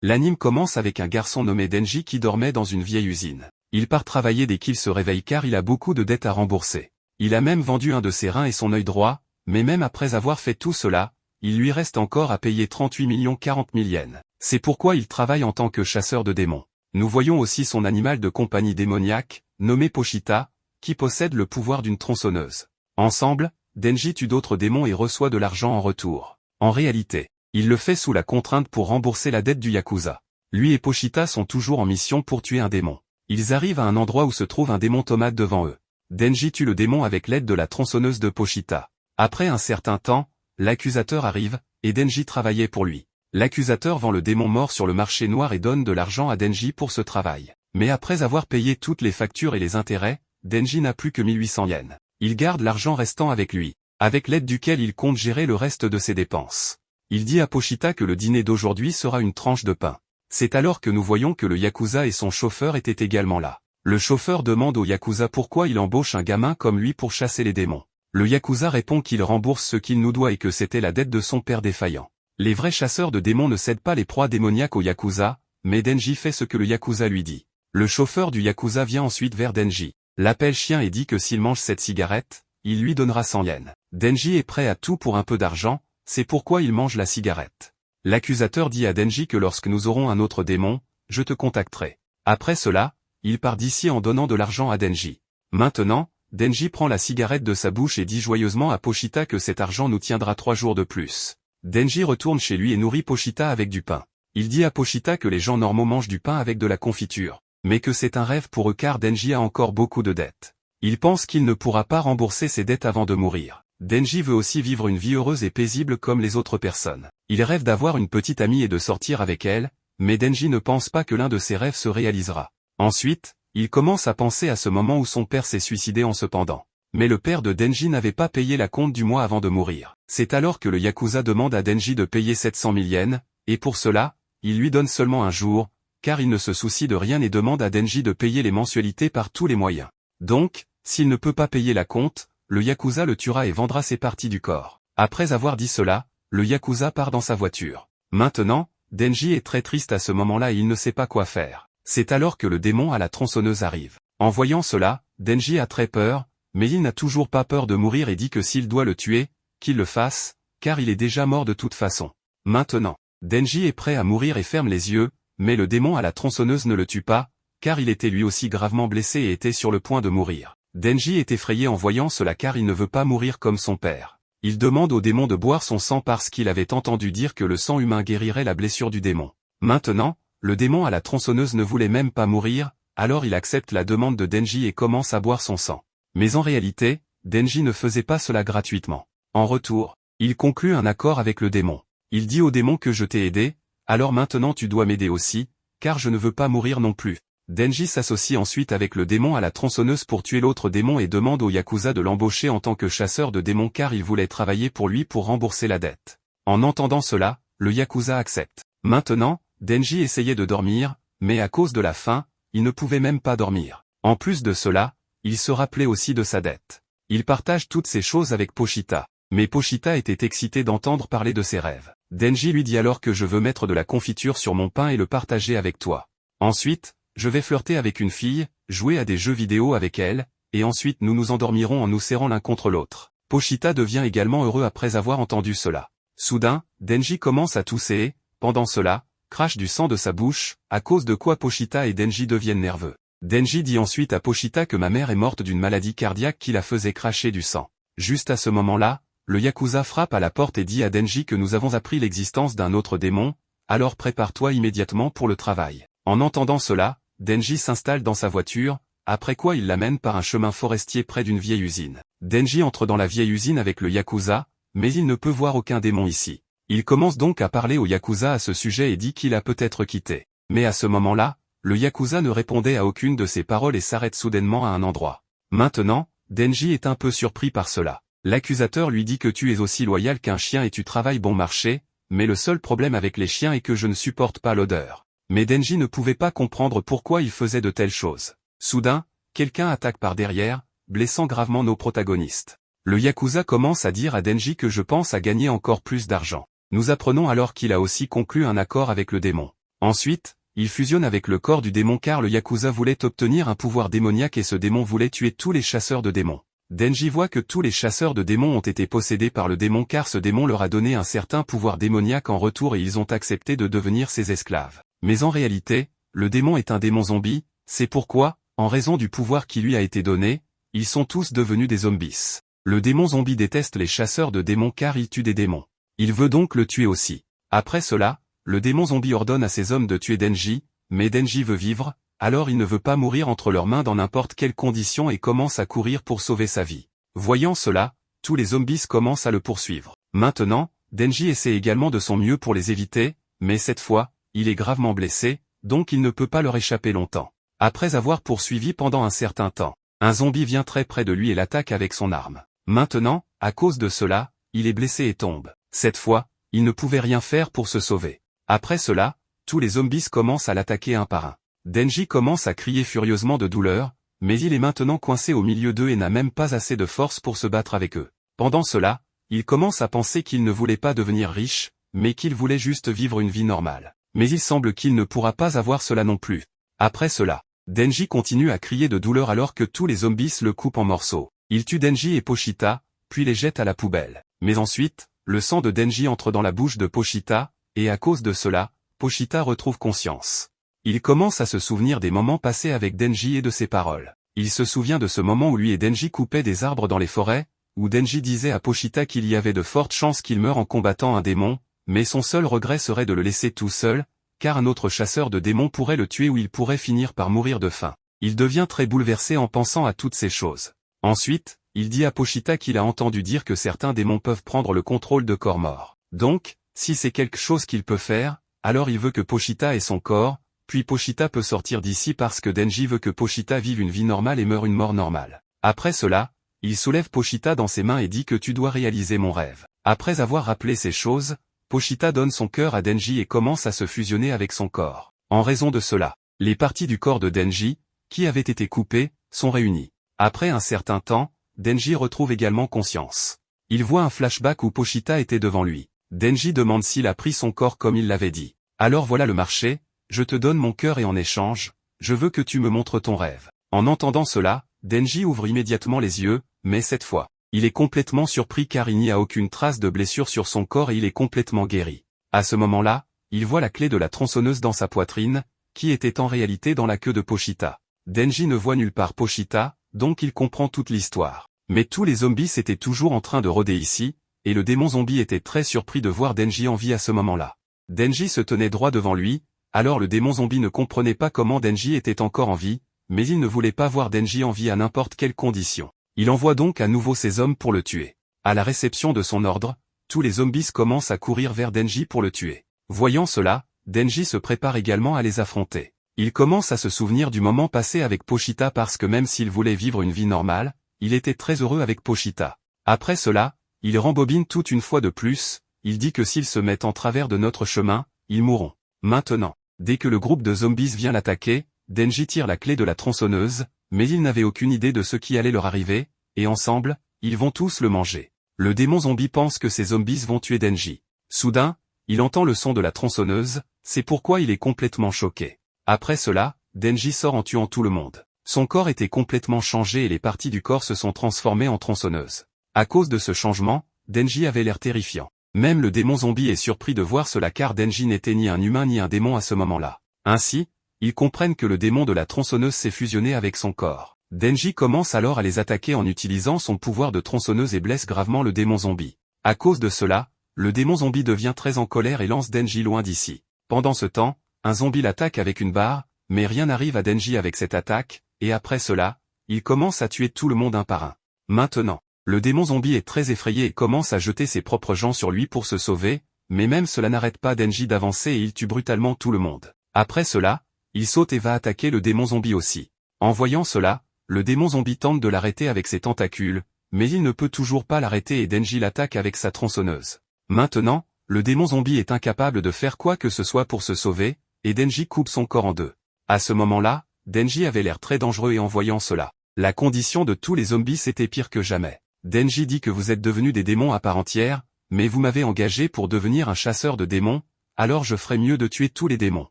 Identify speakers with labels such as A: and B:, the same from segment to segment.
A: L'anime commence avec un garçon nommé Denji qui dormait dans une vieille usine. Il part travailler dès qu'il se réveille car il a beaucoup de dettes à rembourser. Il a même vendu un de ses reins et son œil droit, mais même après avoir fait tout cela, il lui reste encore à payer 38 40 000 yens. C'est pourquoi il travaille en tant que chasseur de démons. Nous voyons aussi son animal de compagnie démoniaque, nommé Pochita, qui possède le pouvoir d'une tronçonneuse. Ensemble, Denji tue d'autres démons et reçoit de l'argent en retour. En réalité, il le fait sous la contrainte pour rembourser la dette du Yakuza. Lui et Pochita sont toujours en mission pour tuer un démon. Ils arrivent à un endroit où se trouve un démon tomate devant eux. Denji tue le démon avec l'aide de la tronçonneuse de Pochita. Après un certain temps, l'accusateur arrive, et Denji travaillait pour lui. L'accusateur vend le démon mort sur le marché noir et donne de l'argent à Denji pour ce travail. Mais après avoir payé toutes les factures et les intérêts, Denji n'a plus que 1800 yens. Il garde l'argent restant avec lui, avec l'aide duquel il compte gérer le reste de ses dépenses. Il dit à Pochita que le dîner d'aujourd'hui sera une tranche de pain. C'est alors que nous voyons que le Yakuza et son chauffeur étaient également là. Le chauffeur demande au Yakuza pourquoi il embauche un gamin comme lui pour chasser les démons. Le Yakuza répond qu'il rembourse ce qu'il nous doit et que c'était la dette de son père défaillant. Les vrais chasseurs de démons ne cèdent pas les proies démoniaques au Yakuza, mais Denji fait ce que le Yakuza lui dit. Le chauffeur du Yakuza vient ensuite vers Denji, l'appelle chien et dit que s'il mange cette cigarette, il lui donnera 100 yens. Denji est prêt à tout pour un peu d'argent, c'est pourquoi il mange la cigarette. L'accusateur dit à Denji que lorsque nous aurons un autre démon, je te contacterai. Après cela, il part d'ici en donnant de l'argent à Denji. Maintenant, Denji prend la cigarette de sa bouche et dit joyeusement à Pochita que cet argent nous tiendra 3 jours de plus. Denji retourne chez lui et nourrit Pochita avec du pain. Il dit à Pochita que les gens normaux mangent du pain avec de la confiture, mais que c'est un rêve pour eux car Denji a encore beaucoup de dettes. Il pense qu'il ne pourra pas rembourser ses dettes avant de mourir. Denji veut aussi vivre une vie heureuse et paisible comme les autres personnes. Il rêve d'avoir une petite amie et de sortir avec elle, mais Denji ne pense pas que l'un de ses rêves se réalisera. Ensuite, il commence à penser à ce moment où son père s'est suicidé en se pendant. Mais le père de Denji n'avait pas payé la compte du mois avant de mourir. C'est alors que le Yakuza demande à Denji de payer 700 000 yens, et pour cela, il lui donne seulement un jour, car il ne se soucie de rien et demande à Denji de payer les mensualités par tous les moyens. Donc, s'il ne peut pas payer la compte, le Yakuza le tuera et vendra ses parties du corps. Après avoir dit cela, le Yakuza part dans sa voiture. Maintenant, Denji est très triste à ce moment-là et il ne sait pas quoi faire. C'est alors que le démon à la tronçonneuse arrive. En voyant cela, Denji a très peur, mais il n'a toujours pas peur de mourir et dit que s'il doit le tuer, qu'il le fasse, car il est déjà mort de toute façon. Maintenant, Denji est prêt à mourir et ferme les yeux, mais le démon à la tronçonneuse ne le tue pas, car il était lui aussi gravement blessé et était sur le point de mourir. Denji est effrayé en voyant cela car il ne veut pas mourir comme son père. Il demande au démon de boire son sang parce qu'il avait entendu dire que le sang humain guérirait la blessure du démon. Maintenant, le démon à la tronçonneuse ne voulait même pas mourir, alors il accepte la demande de Denji et commence à boire son sang. Mais en réalité, Denji ne faisait pas cela gratuitement. En retour, il conclut un accord avec le démon. Il dit au démon que je t'ai aidé, alors maintenant tu dois m'aider aussi, car je ne veux pas mourir non plus. Denji s'associe ensuite avec le démon à la tronçonneuse pour tuer l'autre démon et demande au Yakuza de l'embaucher en tant que chasseur de démons car il voulait travailler pour lui pour rembourser la dette. En entendant cela, le Yakuza accepte. Maintenant, Denji essayait de dormir, mais à cause de la faim, il ne pouvait même pas dormir. En plus de cela, il se rappelait aussi de sa dette. Il partage toutes ces choses avec Pochita, mais Pochita était excité d'entendre parler de ses rêves. Denji lui dit alors que je veux mettre de la confiture sur mon pain et le partager avec toi. Ensuite, je vais flirter avec une fille, jouer à des jeux vidéo avec elle, et ensuite nous nous endormirons en nous serrant l'un contre l'autre. Pochita devient également heureux après avoir entendu cela. Soudain, Denji commence à tousser et, pendant cela, crache du sang de sa bouche, à cause de quoi Pochita et Denji deviennent nerveux. Denji dit ensuite à Pochita que ma mère est morte d'une maladie cardiaque qui la faisait cracher du sang. Juste à ce moment-là, le Yakuza frappe à la porte et dit à Denji que nous avons appris l'existence d'un autre démon, alors prépare-toi immédiatement pour le travail. En entendant cela, Denji s'installe dans sa voiture, après quoi il l'amène par un chemin forestier près d'une vieille usine. Denji entre dans la vieille usine avec le Yakuza, mais il ne peut voir aucun démon ici. Il commence donc à parler au Yakuza à ce sujet et dit qu'il a peut-être quitté. Mais à ce moment-là, le Yakuza ne répondait à aucune de ses paroles et s'arrête soudainement à un endroit. Maintenant, Denji est un peu surpris par cela. L'accusateur lui dit que tu es aussi loyal qu'un chien et tu travailles bon marché, mais le seul problème avec les chiens est que je ne supporte pas l'odeur. Mais Denji ne pouvait pas comprendre pourquoi il faisait de telles choses. Soudain, quelqu'un attaque par derrière, blessant gravement nos protagonistes. Le Yakuza commence à dire à Denji que je pense à gagner encore plus d'argent. Nous apprenons alors qu'il a aussi conclu un accord avec le démon. Ensuite, il fusionne avec le corps du démon car le Yakuza voulait obtenir un pouvoir démoniaque et ce démon voulait tuer tous les chasseurs de démons. Denji voit que tous les chasseurs de démons ont été possédés par le démon car ce démon leur a donné un certain pouvoir démoniaque en retour et ils ont accepté de devenir ses esclaves. Mais en réalité, le démon est un démon zombie, c'est pourquoi, en raison du pouvoir qui lui a été donné, ils sont tous devenus des zombies. Le démon zombie déteste les chasseurs de démons car il tue des démons. Il veut donc le tuer aussi. Après cela, le démon zombie ordonne à ses hommes de tuer Denji, mais Denji veut vivre, alors il ne veut pas mourir entre leurs mains dans n'importe quelle condition et commence à courir pour sauver sa vie. Voyant cela, tous les zombies commencent à le poursuivre. Maintenant, Denji essaie également de son mieux pour les éviter, mais cette fois, il est gravement blessé, donc il ne peut pas leur échapper longtemps. Après avoir poursuivi pendant un certain temps, un zombie vient très près de lui et l'attaque avec son arme. Maintenant, à cause de cela, il est blessé et tombe. Cette fois, il ne pouvait rien faire pour se sauver. Après cela, tous les zombies commencent à l'attaquer un par un. Denji commence à crier furieusement de douleur, mais il est maintenant coincé au milieu d'eux et n'a même pas assez de force pour se battre avec eux. Pendant cela, il commence à penser qu'il ne voulait pas devenir riche, mais qu'il voulait juste vivre une vie normale. Mais il semble qu'il ne pourra pas avoir cela non plus. Après cela, Denji continue à crier de douleur alors que tous les zombies le coupent en morceaux. Il tue Denji et Pochita, puis les jette à la poubelle. Mais ensuite, le sang de Denji entre dans la bouche de Pochita, et à cause de cela, Pochita retrouve conscience. Il commence à se souvenir des moments passés avec Denji et de ses paroles. Il se souvient de ce moment où lui et Denji coupaient des arbres dans les forêts, où Denji disait à Pochita qu'il y avait de fortes chances qu'il meure en combattant un démon, mais son seul regret serait de le laisser tout seul, car un autre chasseur de démons pourrait le tuer ou il pourrait finir par mourir de faim. Il devient très bouleversé en pensant à toutes ces choses. Ensuite, il dit à Pochita qu'il a entendu dire que certains démons peuvent prendre le contrôle de corps morts. Donc, si c'est quelque chose qu'il peut faire, alors il veut que Pochita ait son corps, puis Pochita peut sortir d'ici parce que Denji veut que Pochita vive une vie normale et meure une mort normale. Après cela, il soulève Pochita dans ses mains et dit que tu dois réaliser mon rêve. Après avoir rappelé ces choses, Pochita donne son cœur à Denji et commence à se fusionner avec son corps. En raison de cela, les parties du corps de Denji, qui avaient été coupées, sont réunies. Après un certain temps, Denji retrouve également conscience. Il voit un flashback où Pochita était devant lui. Denji demande s'il a pris son corps comme il l'avait dit. Alors voilà le marché, je te donne mon cœur et en échange, je veux que tu me montres ton rêve. En entendant cela, Denji ouvre immédiatement les yeux, mais cette fois, il est complètement surpris car il n'y a aucune trace de blessure sur son corps et il est complètement guéri. À ce moment-là, il voit la clé de la tronçonneuse dans sa poitrine, qui était en réalité dans la queue de Pochita. Denji ne voit nulle part Pochita, donc il comprend toute l'histoire. Mais tous les zombies étaient toujours en train de rôder ici, et le démon zombie était très surpris de voir Denji en vie à ce moment-là. Denji se tenait droit devant lui, alors le démon zombie ne comprenait pas comment Denji était encore en vie, mais il ne voulait pas voir Denji en vie à n'importe quelle condition. Il envoie donc à nouveau ses hommes pour le tuer. À la réception de son ordre, tous les zombies commencent à courir vers Denji pour le tuer. Voyant cela, Denji se prépare également à les affronter. Il commence à se souvenir du moment passé avec Pochita parce que même s'il voulait vivre une vie normale, il était très heureux avec Pochita. Après cela, il rembobine tout une fois de plus, il dit que s'ils se mettent en travers de notre chemin, ils mourront. Maintenant, dès que le groupe de zombies vient l'attaquer, Denji tire la clé de la tronçonneuse, mais il n'avait aucune idée de ce qui allait leur arriver, et ensemble, ils vont tous le manger. Le démon zombie pense que ces zombies vont tuer Denji. Soudain, il entend le son de la tronçonneuse, c'est pourquoi il est complètement choqué. Après cela, Denji sort en tuant tout le monde. Son corps était complètement changé et les parties du corps se sont transformées en tronçonneuses. À cause de ce changement, Denji avait l'air terrifiant. Même le démon zombie est surpris de voir cela car Denji n'était ni un humain ni un démon à ce moment-là. Ainsi, ils comprennent que le démon de la tronçonneuse s'est fusionné avec son corps. Denji commence alors à les attaquer en utilisant son pouvoir de tronçonneuse et blesse gravement le démon zombie. À cause de cela, le démon zombie devient très en colère et lance Denji loin d'ici. Pendant ce temps, un zombie l'attaque avec une barre, mais rien n'arrive à Denji avec cette attaque, et après cela, il commence à tuer tout le monde un par un. Maintenant, le démon zombie est très effrayé et commence à jeter ses propres gens sur lui pour se sauver, mais même cela n'arrête pas Denji d'avancer et il tue brutalement tout le monde. Après cela, il saute et va attaquer le démon zombie aussi. En voyant cela, le démon zombie tente de l'arrêter avec ses tentacules, mais il ne peut toujours pas l'arrêter et Denji l'attaque avec sa tronçonneuse. Maintenant, le démon zombie est incapable de faire quoi que ce soit pour se sauver, et Denji coupe son corps en deux. À ce moment-là, Denji avait l'air très dangereux et en voyant cela, la condition de tous les zombies était pire que jamais. Denji dit que vous êtes devenus des démons à part entière, mais vous m'avez engagé pour devenir un chasseur de démons, alors je ferais mieux de tuer tous les démons.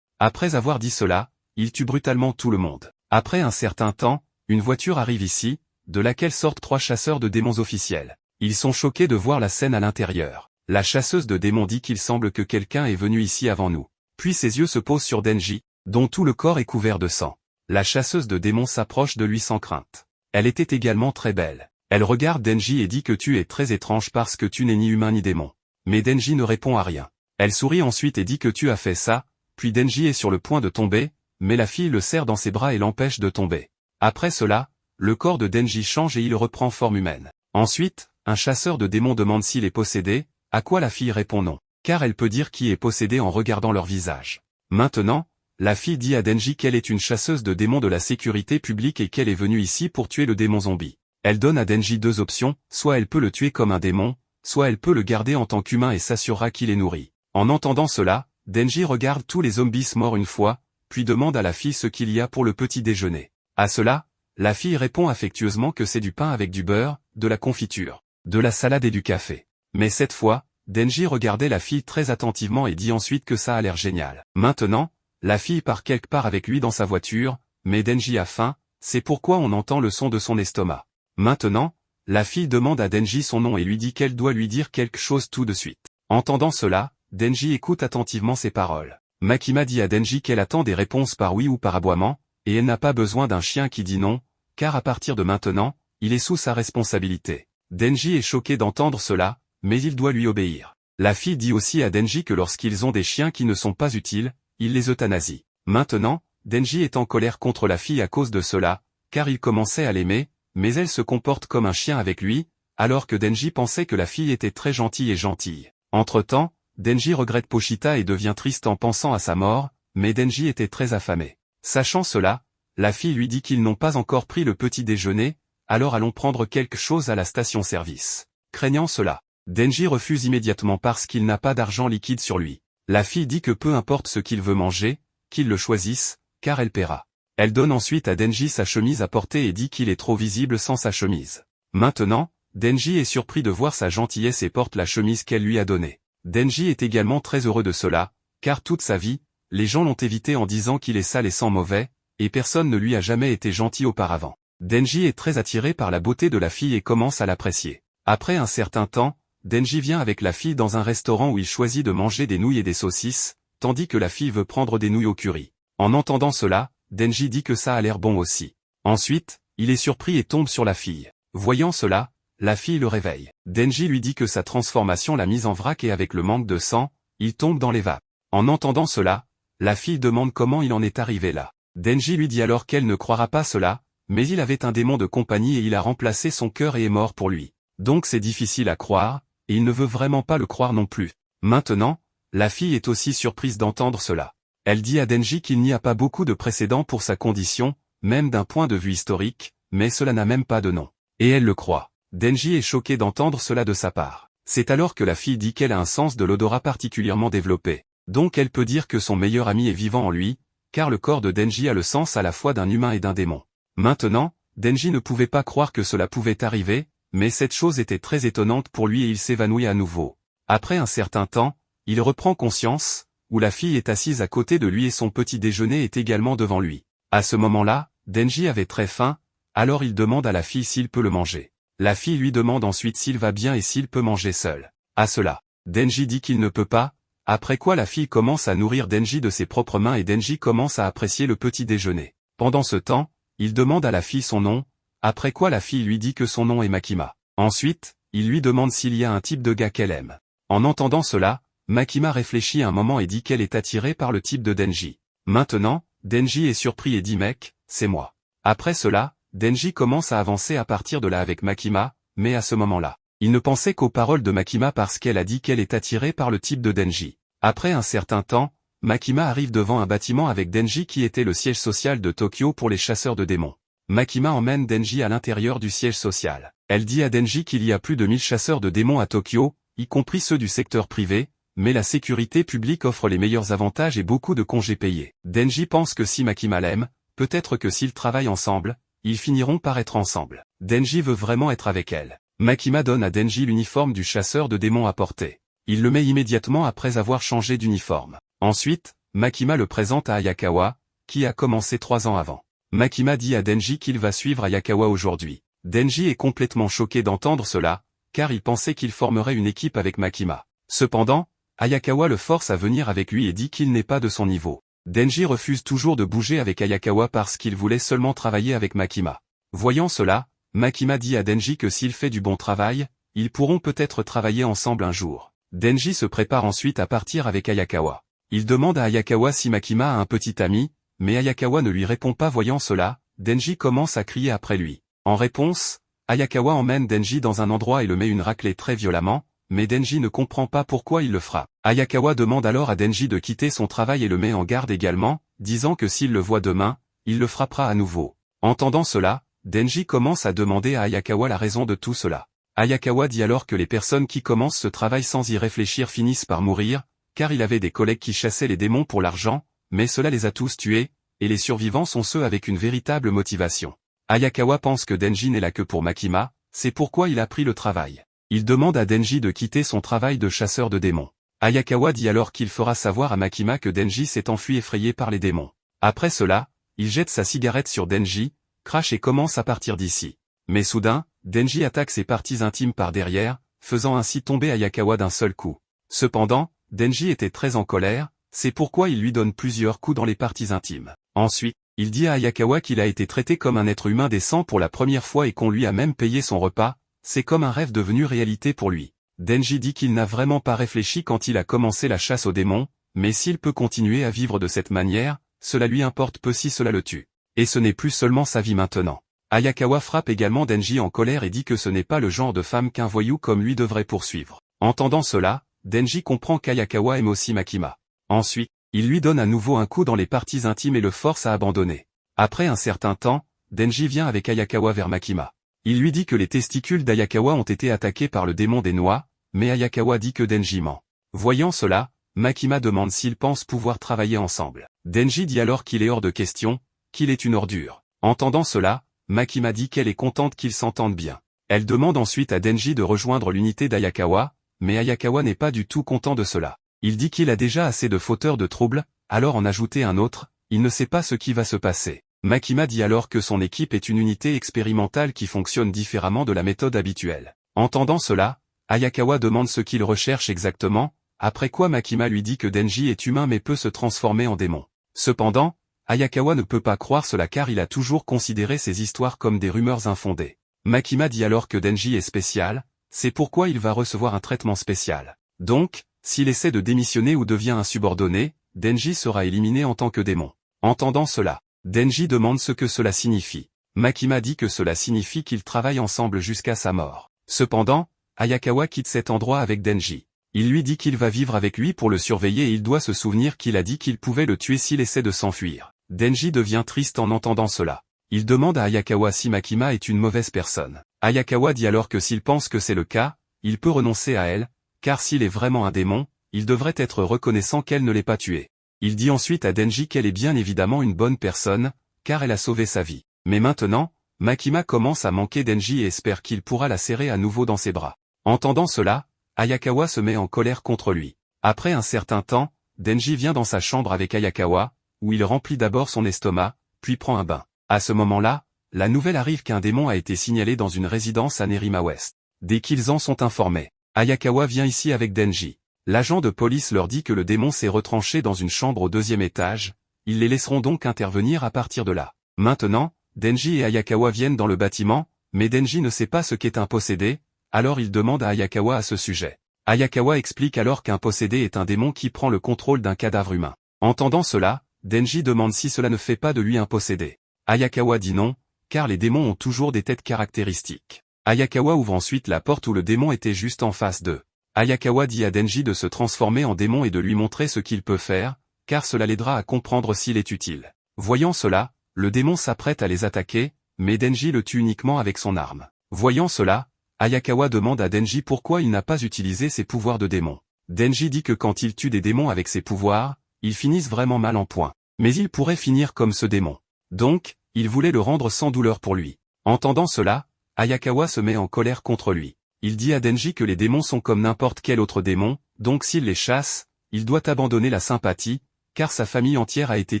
A: Après avoir dit cela, il tue brutalement tout le monde. Après un certain temps, une voiture arrive ici, de laquelle sortent 3 chasseurs de démons officiels. Ils sont choqués de voir la scène à l'intérieur. La chasseuse de démons dit qu'il semble que quelqu'un est venu ici avant nous. Puis ses yeux se posent sur Denji, dont tout le corps est couvert de sang. La chasseuse de démons s'approche de lui sans crainte. Elle était également très belle. Elle regarde Denji et dit que tu es très étrange parce que tu n'es ni humain ni démon. Mais Denji ne répond à rien. Elle sourit ensuite et dit que tu as fait ça, puis Denji est sur le point de tomber, mais la fille le serre dans ses bras et l'empêche de tomber. Après cela, le corps de Denji change et il reprend forme humaine. Ensuite, un chasseur de démons demande s'il est possédé, à quoi la fille répond non, car elle peut dire qui est possédé en regardant leur visage. Maintenant, la fille dit à Denji qu'elle est une chasseuse de démons de la sécurité publique et qu'elle est venue ici pour tuer le démon zombie. Elle donne à Denji 2 options, soit elle peut le tuer comme un démon, soit elle peut le garder en tant qu'humain et s'assurera qu'il est nourri. En entendant cela, Denji regarde tous les zombies morts une fois, puis demande à la fille ce qu'il y a pour le petit déjeuner. À cela, la fille répond affectueusement que c'est du pain avec du beurre, de la confiture, de la salade et du café. Mais cette fois, Denji regardait la fille très attentivement et dit ensuite que ça a l'air génial. Maintenant, la fille part quelque part avec lui dans sa voiture, mais Denji a faim, c'est pourquoi on entend le son de son estomac. Maintenant, la fille demande à Denji son nom et lui dit qu'elle doit lui dire quelque chose tout de suite. Entendant cela, Denji écoute attentivement ses paroles. Makima dit à Denji qu'elle attend des réponses par oui ou par aboiement, et elle n'a pas besoin d'un chien qui dit non, car à partir de maintenant, il est sous sa responsabilité. Denji est choqué d'entendre cela, mais il doit lui obéir. La fille dit aussi à Denji que lorsqu'ils ont des chiens qui ne sont pas utiles, il les euthanasie. Maintenant, Denji est en colère contre la fille à cause de cela, car il commençait à l'aimer, mais elle se comporte comme un chien avec lui, alors que Denji pensait que la fille était très gentille et gentille. Entre-temps, Denji regrette Pochita et devient triste en pensant à sa mort, mais Denji était très affamé. Sachant cela, la fille lui dit qu'ils n'ont pas encore pris le petit déjeuner, alors allons prendre quelque chose à la station-service. Craignant cela, Denji refuse immédiatement parce qu'il n'a pas d'argent liquide sur lui. La fille dit que peu importe ce qu'il veut manger, qu'il le choisisse, car elle paiera. Elle donne ensuite à Denji sa chemise à porter et dit qu'il est trop visible sans sa chemise. Maintenant, Denji est surpris de voir sa gentillesse et porte la chemise qu'elle lui a donnée. Denji est également très heureux de cela, car toute sa vie, les gens l'ont évité en disant qu'il est sale et sans mauvais, et personne ne lui a jamais été gentil auparavant. Denji est très attiré par la beauté de la fille et commence à l'apprécier. Après un certain temps, Denji vient avec la fille dans un restaurant où il choisit de manger des nouilles et des saucisses, tandis que la fille veut prendre des nouilles au curry. En entendant cela, Denji dit que ça a l'air bon aussi. Ensuite, il est surpris et tombe sur la fille. Voyant cela, la fille le réveille. Denji lui dit que sa transformation l'a mise en vrac et avec le manque de sang, il tombe dans les vapes. En entendant cela, la fille demande comment il en est arrivé là. Denji lui dit alors qu'elle ne croira pas cela, mais il avait un démon de compagnie et il a remplacé son cœur et est mort pour lui. Donc c'est difficile à croire, et il ne veut vraiment pas le croire non plus. Maintenant, la fille est aussi surprise d'entendre cela. Elle dit à Denji qu'il n'y a pas beaucoup de précédents pour sa condition, même d'un point de vue historique, mais cela n'a même pas de nom. Et elle le croit. Denji est choqué d'entendre cela de sa part. C'est alors que la fille dit qu'elle a un sens de l'odorat particulièrement développé. Donc elle peut dire que son meilleur ami est vivant en lui, car le corps de Denji a le sens à la fois d'un humain et d'un démon. Maintenant, Denji ne pouvait pas croire que cela pouvait arriver, mais cette chose était très étonnante pour lui et il s'évanouit à nouveau. Après un certain temps, il reprend conscience, où la fille est assise à côté de lui et son petit déjeuner est également devant lui. À ce moment-là, Denji avait très faim, alors il demande à la fille s'il peut le manger. La fille lui demande ensuite s'il va bien et s'il peut manger seul. À cela, Denji dit qu'il ne peut pas, après quoi la fille commence à nourrir Denji de ses propres mains et Denji commence à apprécier le petit déjeuner. Pendant ce temps, il demande à la fille son nom, après quoi la fille lui dit que son nom est Makima. Ensuite, il lui demande s'il y a un type de gars qu'elle aime. En entendant cela, Makima réfléchit un moment et dit qu'elle est attirée par le type de Denji. Maintenant, Denji est surpris et dit mec, c'est moi. Après cela, Denji commence à avancer à partir de là avec Makima, mais à ce moment-là, il ne pensait qu'aux paroles de Makima parce qu'elle a dit qu'elle est attirée par le type de Denji. Après un certain temps, Makima arrive devant un bâtiment avec Denji qui était le siège social de Tokyo pour les chasseurs de démons. Makima emmène Denji à l'intérieur du siège social. Elle dit à Denji qu'il y a plus de 1000 chasseurs de démons à Tokyo, y compris ceux du secteur privé, mais la sécurité publique offre les meilleurs avantages et beaucoup de congés payés. Denji pense que si Makima l'aime, peut-être que s'ils travaillent ensemble, ils finiront par être ensemble. Denji veut vraiment être avec elle. Makima donne à Denji l'uniforme du chasseur de démons à porter. Il le met immédiatement après avoir changé d'uniforme. Ensuite, Makima le présente à Ayakawa, qui a commencé 3 ans avant. Makima dit à Denji qu'il va suivre Ayakawa aujourd'hui. Denji est complètement choqué d'entendre cela, car il pensait qu'il formerait une équipe avec Makima. Cependant, Ayakawa le force à venir avec lui et dit qu'il n'est pas de son niveau. Denji refuse toujours de bouger avec Ayakawa parce qu'il voulait seulement travailler avec Makima. Voyant cela, Makima dit à Denji que s'il fait du bon travail, ils pourront peut-être travailler ensemble un jour. Denji se prépare ensuite à partir avec Ayakawa. Il demande à Ayakawa si Makima a un petit ami, mais Ayakawa ne lui répond pas. Voyant cela, Denji commence à crier après lui. En réponse, Ayakawa emmène Denji dans un endroit et le met une raclée très violemment, mais Denji ne comprend pas pourquoi il le frappe. Ayakawa demande alors à Denji de quitter son travail et le met en garde également, disant que s'il le voit demain, il le frappera à nouveau. Entendant cela, Denji commence à demander à Ayakawa la raison de tout cela. Ayakawa dit alors que les personnes qui commencent ce travail sans y réfléchir finissent par mourir, car il avait des collègues qui chassaient les démons pour l'argent, mais cela les a tous tués, et les survivants sont ceux avec une véritable motivation. Ayakawa pense que Denji n'est là que pour Makima, c'est pourquoi il a pris le travail. Il demande à Denji de quitter son travail de chasseur de démons. Ayakawa dit alors qu'il fera savoir à Makima que Denji s'est enfui effrayé par les démons. Après cela, il jette sa cigarette sur Denji, crache et commence à partir d'ici. Mais soudain, Denji attaque ses parties intimes par derrière, faisant ainsi tomber Ayakawa d'un seul coup. Cependant, Denji était très en colère, c'est pourquoi il lui donne plusieurs coups dans les parties intimes. Ensuite, il dit à Ayakawa qu'il a été traité comme un être humain décent pour la première fois et qu'on lui a même payé son repas, c'est comme un rêve devenu réalité pour lui. Denji dit qu'il n'a vraiment pas réfléchi quand il a commencé la chasse aux démons, mais s'il peut continuer à vivre de cette manière, cela lui importe peu si cela le tue. Et ce n'est plus seulement sa vie maintenant. Ayakawa frappe également Denji en colère et dit que ce n'est pas le genre de femme qu'un voyou comme lui devrait poursuivre. Entendant cela, Denji comprend qu'Ayakawa aime aussi Makima. Ensuite, il lui donne à nouveau un coup dans les parties intimes et le force à abandonner. Après un certain temps, Denji vient avec Ayakawa vers Makima. Il lui dit que les testicules d'Ayakawa ont été attaqués par le démon des noix, mais Ayakawa dit que Denji ment. Voyant cela, Makima demande s'ils pensent pouvoir travailler ensemble. Denji dit alors qu'il est hors de question, qu'il est une ordure. Entendant cela, Makima dit qu'elle est contente qu'ils s'entendent bien. Elle demande ensuite à Denji de rejoindre l'unité d'Ayakawa, mais Ayakawa n'est pas du tout content de cela. Il dit qu'il a déjà assez de fauteurs de troubles, alors en ajouter un autre, il ne sait pas ce qui va se passer. Makima dit alors que son équipe est une unité expérimentale qui fonctionne différemment de la méthode habituelle. Entendant cela, Ayakawa demande ce qu'il recherche exactement, après quoi Makima lui dit que Denji est humain mais peut se transformer en démon. Cependant, Ayakawa ne peut pas croire cela car il a toujours considéré ces histoires comme des rumeurs infondées. Makima dit alors que Denji est spécial, c'est pourquoi il va recevoir un traitement spécial. Donc, s'il essaie de démissionner ou devient un subordonné, Denji sera éliminé en tant que démon. Entendant cela, Denji demande ce que cela signifie. Makima dit que cela signifie qu'ils travaillent ensemble jusqu'à sa mort. Cependant, Ayakawa quitte cet endroit avec Denji. Il lui dit qu'il va vivre avec lui pour le surveiller et il doit se souvenir qu'il a dit qu'il pouvait le tuer s'il essaie de s'enfuir. Denji devient triste en entendant cela. Il demande à Ayakawa si Makima est une mauvaise personne. Ayakawa dit alors que s'il pense que c'est le cas, il peut renoncer à elle, car s'il est vraiment un démon, il devrait être reconnaissant qu'elle ne l'ait pas tué. Il dit ensuite à Denji qu'elle est bien évidemment une bonne personne, car elle a sauvé sa vie. Mais maintenant, Makima commence à manquer Denji et espère qu'il pourra la serrer à nouveau dans ses bras. Entendant cela, Ayakawa se met en colère contre lui. Après un certain temps, Denji vient dans sa chambre avec Ayakawa, où il remplit d'abord son estomac, puis prend un bain. À ce moment-là, la nouvelle arrive qu'un démon a été signalé dans une résidence à Nerima West. Dès qu'ils en sont informés, Ayakawa vient ici avec Denji. L'agent de police leur dit que le démon s'est retranché dans une chambre au 2e étage, ils les laisseront donc intervenir à partir de là. Maintenant, Denji et Ayakawa viennent dans le bâtiment, mais Denji ne sait pas ce qu'est un possédé, alors il demande à Ayakawa à ce sujet. Ayakawa explique alors qu'un possédé est un démon qui prend le contrôle d'un cadavre humain. Entendant cela, Denji demande si cela ne fait pas de lui un possédé. Ayakawa dit non, car les démons ont toujours des têtes caractéristiques. Ayakawa ouvre ensuite la porte où le démon était juste en face d'eux. Ayakawa dit à Denji de se transformer en démon et de lui montrer ce qu'il peut faire, car cela l'aidera à comprendre s'il est utile. Voyant cela, le démon s'apprête à les attaquer, mais Denji le tue uniquement avec son arme. Voyant cela, Ayakawa demande à Denji pourquoi il n'a pas utilisé ses pouvoirs de démon. Denji dit que quand il tue des démons avec ses pouvoirs, ils finissent vraiment mal en point. Mais il pourrait finir comme ce démon. Donc, il voulait le rendre sans douleur pour lui. Entendant cela, Ayakawa se met en colère contre lui. Il dit à Denji que les démons sont comme n'importe quel autre démon, donc s'il les chasse, il doit abandonner la sympathie, car sa famille entière a été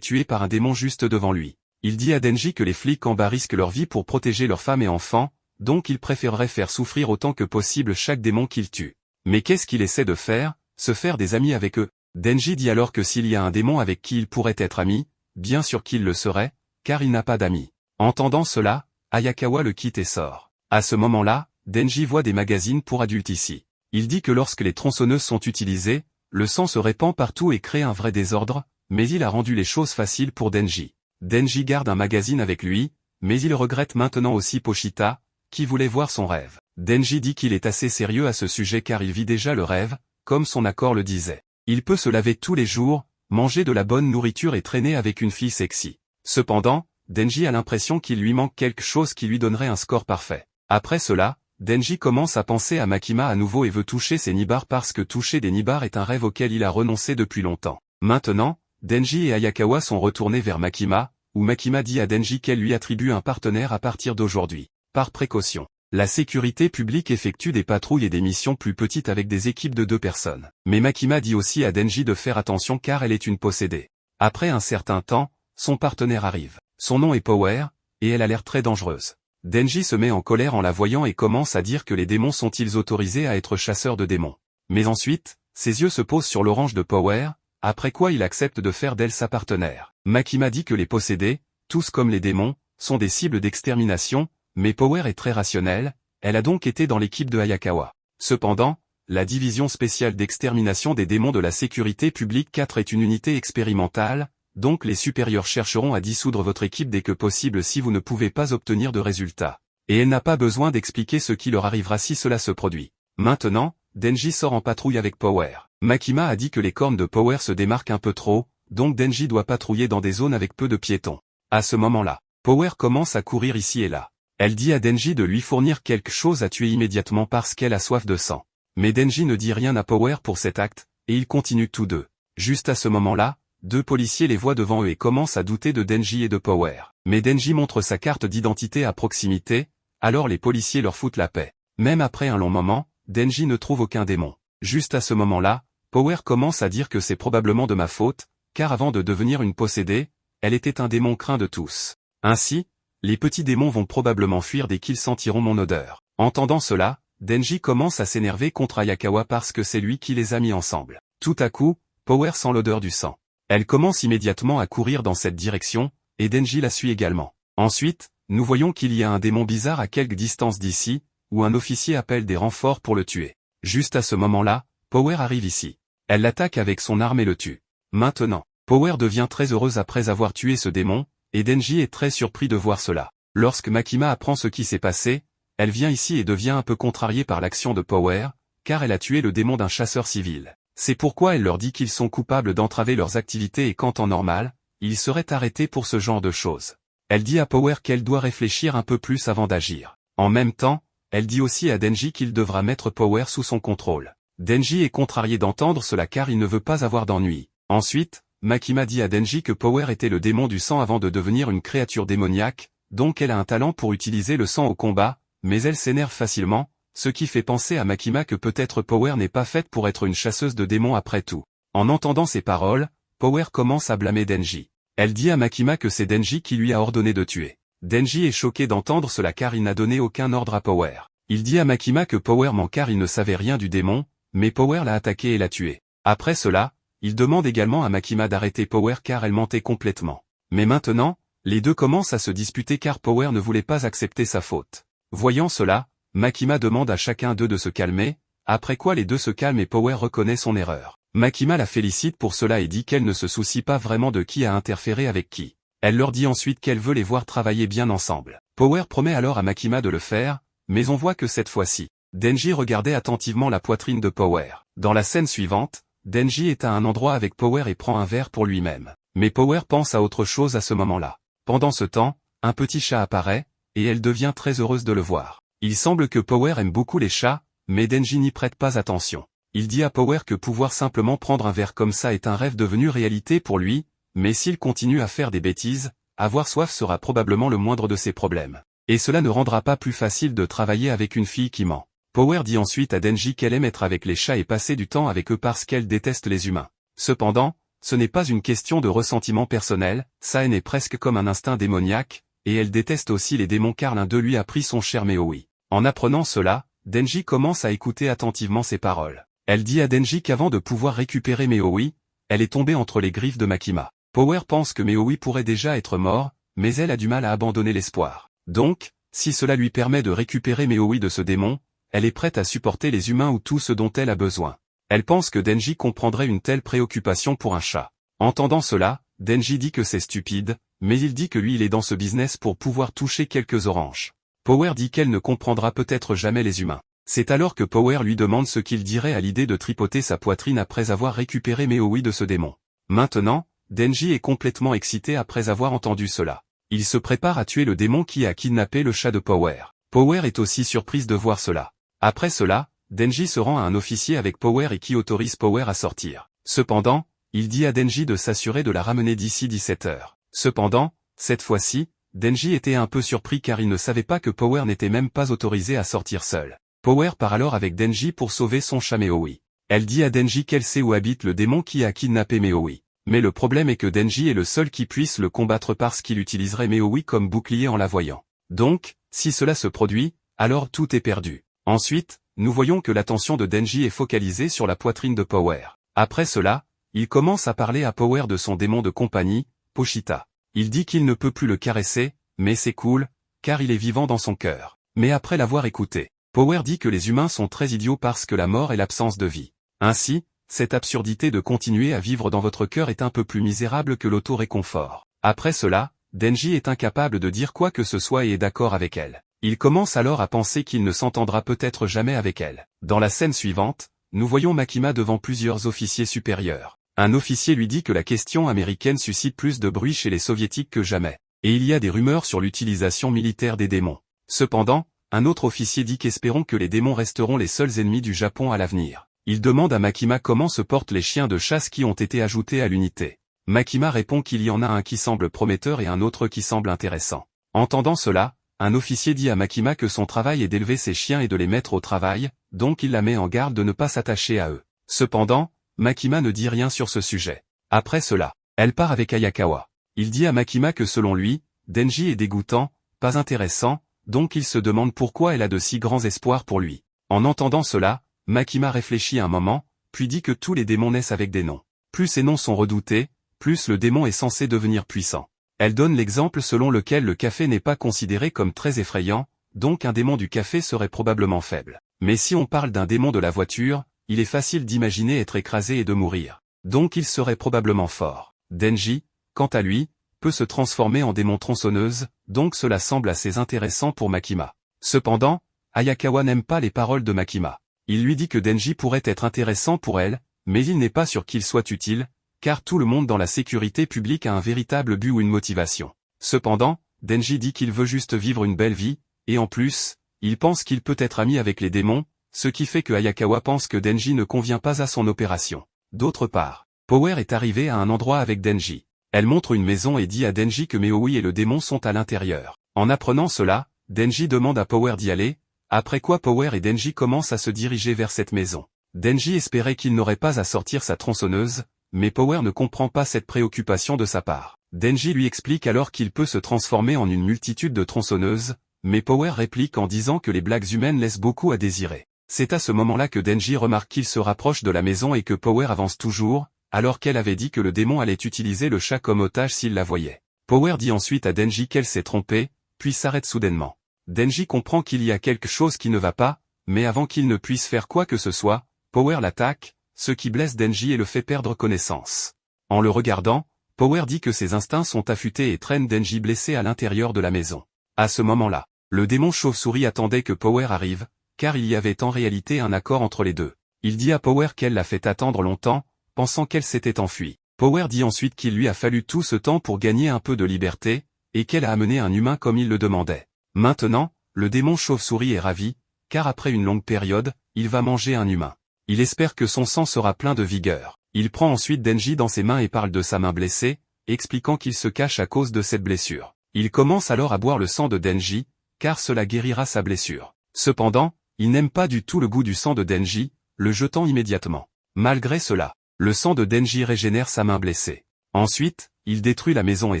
A: tuée par un démon juste devant lui. Il dit à Denji que les flics en bas risquent leur vie pour protéger leurs femmes et enfants, donc il préférerait faire souffrir autant que possible chaque démon qu'il tue. Mais qu'est-ce qu'il essaie de faire? Se faire des amis avec eux. Denji dit alors que s'il y a un démon avec qui il pourrait être ami, bien sûr qu'il le serait, car il n'a pas d'amis. Entendant cela, Ayakawa le quitte et sort. À ce moment-là, Denji voit des magazines pour adultes ici. Il dit que lorsque les tronçonneuses sont utilisées, le sang se répand partout et crée un vrai désordre, mais il a rendu les choses faciles pour Denji. Denji garde un magazine avec lui, mais il regrette maintenant aussi Pochita, qui voulait voir son rêve. Denji dit qu'il est assez sérieux à ce sujet car il vit déjà le rêve, comme son accord le disait. Il peut se laver tous les jours, manger de la bonne nourriture et traîner avec une fille sexy. Cependant, Denji a l'impression qu'il lui manque quelque chose qui lui donnerait un score parfait. Après cela, Denji commence à penser à Makima à nouveau et veut toucher ses nibbars parce que toucher des nibbars est un rêve auquel il a renoncé depuis longtemps. Maintenant, Denji et Ayakawa sont retournés vers Makima, où Makima dit à Denji qu'elle lui attribue un partenaire à partir d'aujourd'hui. Par précaution, la sécurité publique effectue des patrouilles et des missions plus petites avec des équipes de 2 personnes. Mais Makima dit aussi à Denji de faire attention car elle est une possédée. Après un certain temps, son partenaire arrive. Son nom est Power, et elle a l'air très dangereuse. Denji se met en colère en la voyant et commence à dire que les démons sont-ils autorisés à être chasseurs de démons. Mais ensuite, ses yeux se posent sur l'orange de Power, après quoi il accepte de faire d'elle sa partenaire. Makima dit que les possédés, tous comme les démons, sont des cibles d'extermination, mais Power est très rationnelle, elle a donc été dans l'équipe de Ayakawa. Cependant, la division spéciale d'extermination des démons de la sécurité publique 4 est une unité expérimentale, donc les supérieurs chercheront à dissoudre votre équipe dès que possible si vous ne pouvez pas obtenir de résultats. Et elle n'a pas besoin d'expliquer ce qui leur arrivera si cela se produit. Maintenant, Denji sort en patrouille avec Power. Makima a dit que les cornes de Power se démarquent un peu trop, donc Denji doit patrouiller dans des zones avec peu de piétons. À ce moment-là, Power commence à courir ici et là. Elle dit à Denji de lui fournir quelque chose à tuer immédiatement parce qu'elle a soif de sang. Mais Denji ne dit rien à Power pour cet acte, et ils continuent tous deux. Juste à ce moment-là, 2 policiers les voient devant eux et commencent à douter de Denji et de Power. Mais Denji montre sa carte d'identité à proximité, alors les policiers leur foutent la paix. Même après un long moment, Denji ne trouve aucun démon. Juste à ce moment-là, Power commence à dire que c'est probablement de ma faute, car avant de devenir une possédée, elle était un démon craint de tous. Ainsi, les petits démons vont probablement fuir dès qu'ils sentiront mon odeur. Entendant cela, Denji commence à s'énerver contre Ayakawa parce que c'est lui qui les a mis ensemble. Tout à coup, Power sent l'odeur du sang. Elle commence immédiatement à courir dans cette direction, et Denji la suit également. Ensuite, nous voyons qu'il y a un démon bizarre à quelque distance d'ici, où un officier appelle des renforts pour le tuer. Juste à ce moment-là, Power arrive ici. Elle l'attaque avec son arme et le tue. Maintenant, Power devient très heureuse après avoir tué ce démon, et Denji est très surpris de voir cela. Lorsque Makima apprend ce qui s'est passé, elle vient ici et devient un peu contrariée par l'action de Power, car elle a tué le démon d'un chasseur civil. C'est pourquoi elle leur dit qu'ils sont coupables d'entraver leurs activités et qu'en temps normal, ils seraient arrêtés pour ce genre de choses. Elle dit à Power qu'elle doit réfléchir un peu plus avant d'agir. En même temps, elle dit aussi à Denji qu'il devra mettre Power sous son contrôle. Denji est contrarié d'entendre cela car il ne veut pas avoir d'ennui. Ensuite, Makima dit à Denji que Power était le démon du sang avant de devenir une créature démoniaque, donc elle a un talent pour utiliser le sang au combat, mais elle s'énerve facilement, ce qui fait penser à Makima que peut-être Power n'est pas faite pour être une chasseuse de démons après tout. En entendant ces paroles, Power commence à blâmer Denji. Elle dit à Makima que c'est Denji qui lui a ordonné de tuer. Denji est choqué d'entendre cela car il n'a donné aucun ordre à Power. Il dit à Makima que Power ment car il ne savait rien du démon, mais Power l'a attaqué et l'a tué. Après cela, il demande également à Makima d'arrêter Power car elle mentait complètement. Mais maintenant, les deux commencent à se disputer car Power ne voulait pas accepter sa faute. Voyant cela, Makima demande à chacun d'eux de se calmer, après quoi les deux se calment et Power reconnaît son erreur. Makima la félicite pour cela et dit qu'elle ne se soucie pas vraiment de qui a interféré avec qui. Elle leur dit ensuite qu'elle veut les voir travailler bien ensemble. Power promet alors à Makima de le faire, mais on voit que cette fois-ci, Denji regardait attentivement la poitrine de Power. Dans la scène suivante, Denji est à un endroit avec Power et prend un verre pour lui-même. Mais Power pense à autre chose à ce moment-là. Pendant ce temps, un petit chat apparaît, et elle devient très heureuse de le voir. Il semble que Power aime beaucoup les chats, mais Denji n'y prête pas attention. Il dit à Power que pouvoir simplement prendre un verre comme ça est un rêve devenu réalité pour lui, mais s'il continue à faire des bêtises, avoir soif sera probablement le moindre de ses problèmes. Et cela ne rendra pas plus facile de travailler avec une fille qui ment. Power dit ensuite à Denji qu'elle aime être avec les chats et passer du temps avec eux parce qu'elle déteste les humains. Cependant, ce n'est pas une question de ressentiment personnel, sa haine est presque comme un instinct démoniaque, et elle déteste aussi les démons car l'un d'eux lui a pris son cher Maui. En apprenant cela, Denji commence à écouter attentivement ses paroles. Elle dit à Denji qu'avant de pouvoir récupérer Maui, elle est tombée entre les griffes de Makima. Power pense que Maui pourrait déjà être mort, mais elle a du mal à abandonner l'espoir. Donc, si cela lui permet de récupérer Maui de ce démon, elle est prête à supporter les humains ou tout ce dont elle a besoin. Elle pense que Denji comprendrait une telle préoccupation pour un chat. Entendant cela, Denji dit que c'est stupide, mais il dit que lui il est dans ce business pour pouvoir toucher quelques oranges. Power dit qu'elle ne comprendra peut-être jamais les humains. C'est alors que Power lui demande ce qu'il dirait à l'idée de tripoter sa poitrine après avoir récupéré Maui de ce démon. Maintenant, Denji est complètement excité après avoir entendu cela. Il se prépare à tuer le démon qui a kidnappé le chat de Power. Power est aussi surprise de voir cela. Après cela, Denji se rend à un officier avec Power et qui autorise Power à sortir. Cependant, il dit à Denji de s'assurer de la ramener d'ici 17 heures. Cependant, cette fois-ci, Denji était un peu surpris car il ne savait pas que Power n'était même pas autorisé à sortir seul. Power part alors avec Denji pour sauver son chat Maui. Elle dit à Denji qu'elle sait où habite le démon qui a kidnappé Maui. Mais le problème est que Denji est le seul qui puisse le combattre parce qu'il utiliserait Maui comme bouclier en la voyant. Donc, si cela se produit, alors tout est perdu. Ensuite, nous voyons que l'attention de Denji est focalisée sur la poitrine de Power. Après cela, il commence à parler à Power de son démon de compagnie, Pochita. Il dit qu'il ne peut plus le caresser, mais c'est cool, car il est vivant dans son cœur. Mais après l'avoir écouté, Power dit que les humains sont très idiots parce que la mort est l'absence de vie. Ainsi, cette absurdité de continuer à vivre dans votre cœur est un peu plus misérable que l'auto-réconfort. Après cela, Denji est incapable de dire quoi que ce soit et est d'accord avec elle. Il commence alors à penser qu'il ne s'entendra peut-être jamais avec elle. Dans la scène suivante, nous voyons Makima devant plusieurs officiers supérieurs. Un officier lui dit que la question américaine suscite plus de bruit chez les soviétiques que jamais, et il y a des rumeurs sur l'utilisation militaire des démons. Cependant, un autre officier dit qu'espérons que les démons resteront les seuls ennemis du Japon à l'avenir. Il demande à Makima comment se portent les chiens de chasse qui ont été ajoutés à l'unité. Makima répond qu'il y en a un qui semble prometteur et un autre qui semble intéressant. Entendant cela, un officier dit à Makima que son travail est d'élever ses chiens et de les mettre au travail, donc il la met en garde de ne pas s'attacher à eux. Cependant, Makima ne dit rien sur ce sujet. Après cela, elle part avec Ayakawa. Il dit à Makima que selon lui, Denji est dégoûtant, pas intéressant, donc il se demande pourquoi elle a de si grands espoirs pour lui. En entendant cela, Makima réfléchit un moment, puis dit que tous les démons naissent avec des noms. Plus ces noms sont redoutés, plus le démon est censé devenir puissant. Elle donne l'exemple selon lequel le café n'est pas considéré comme très effrayant, donc un démon du café serait probablement faible. Mais si on parle d'un démon de la voiture, il est facile d'imaginer être écrasé et de mourir. Donc il serait probablement fort. Denji, quant à lui, peut se transformer en démon tronçonneuse, donc cela semble assez intéressant pour Makima. Cependant, Ayakawa n'aime pas les paroles de Makima. Il lui dit que Denji pourrait être intéressant pour elle, mais il n'est pas sûr qu'il soit utile, car tout le monde dans la sécurité publique a un véritable but ou une motivation. Cependant, Denji dit qu'il veut juste vivre une belle vie, et en plus, il pense qu'il peut être ami avec les démons, ce qui fait que Ayakawa pense que Denji ne convient pas à son opération. D'autre part, Power est arrivée à un endroit avec Denji. Elle montre une maison et dit à Denji que Maui et le démon sont à l'intérieur. En apprenant cela, Denji demande à Power d'y aller, après quoi Power et Denji commencent à se diriger vers cette maison. Denji espérait qu'il n'aurait pas à sortir sa tronçonneuse, mais Power ne comprend pas cette préoccupation de sa part. Denji lui explique alors qu'il peut se transformer en une multitude de tronçonneuses, mais Power réplique en disant que les blagues humaines laissent beaucoup à désirer. C'est à ce moment-là que Denji remarque qu'il se rapproche de la maison et que Power avance toujours, alors qu'elle avait dit que le démon allait utiliser le chat comme otage s'il la voyait. Power dit ensuite à Denji qu'elle s'est trompée, puis s'arrête soudainement. Denji comprend qu'il y a quelque chose qui ne va pas, mais avant qu'il ne puisse faire quoi que ce soit, Power l'attaque, ce qui blesse Denji et le fait perdre connaissance. En le regardant, Power dit que ses instincts sont affûtés et traîne Denji blessé à l'intérieur de la maison. À ce moment-là, le démon chauve-souris attendait que Power arrive, car il y avait en réalité un accord entre les deux. Il dit à Power qu'elle l'a fait attendre longtemps, pensant qu'elle s'était enfuie. Power dit ensuite qu'il lui a fallu tout ce temps pour gagner un peu de liberté, et qu'elle a amené un humain comme il le demandait. Maintenant, le démon chauve-souris est ravi, car après une longue période, il va manger un humain. Il espère que son sang sera plein de vigueur. Il prend ensuite Denji dans ses mains et parle de sa main blessée, expliquant qu'il se cache à cause de cette blessure. Il commence alors à boire le sang de Denji, car cela guérira sa blessure. Cependant, il n'aime pas du tout le goût du sang de Denji, le jetant immédiatement. Malgré cela, Le sang de Denji régénère sa main blessée. Ensuite, il détruit la maison et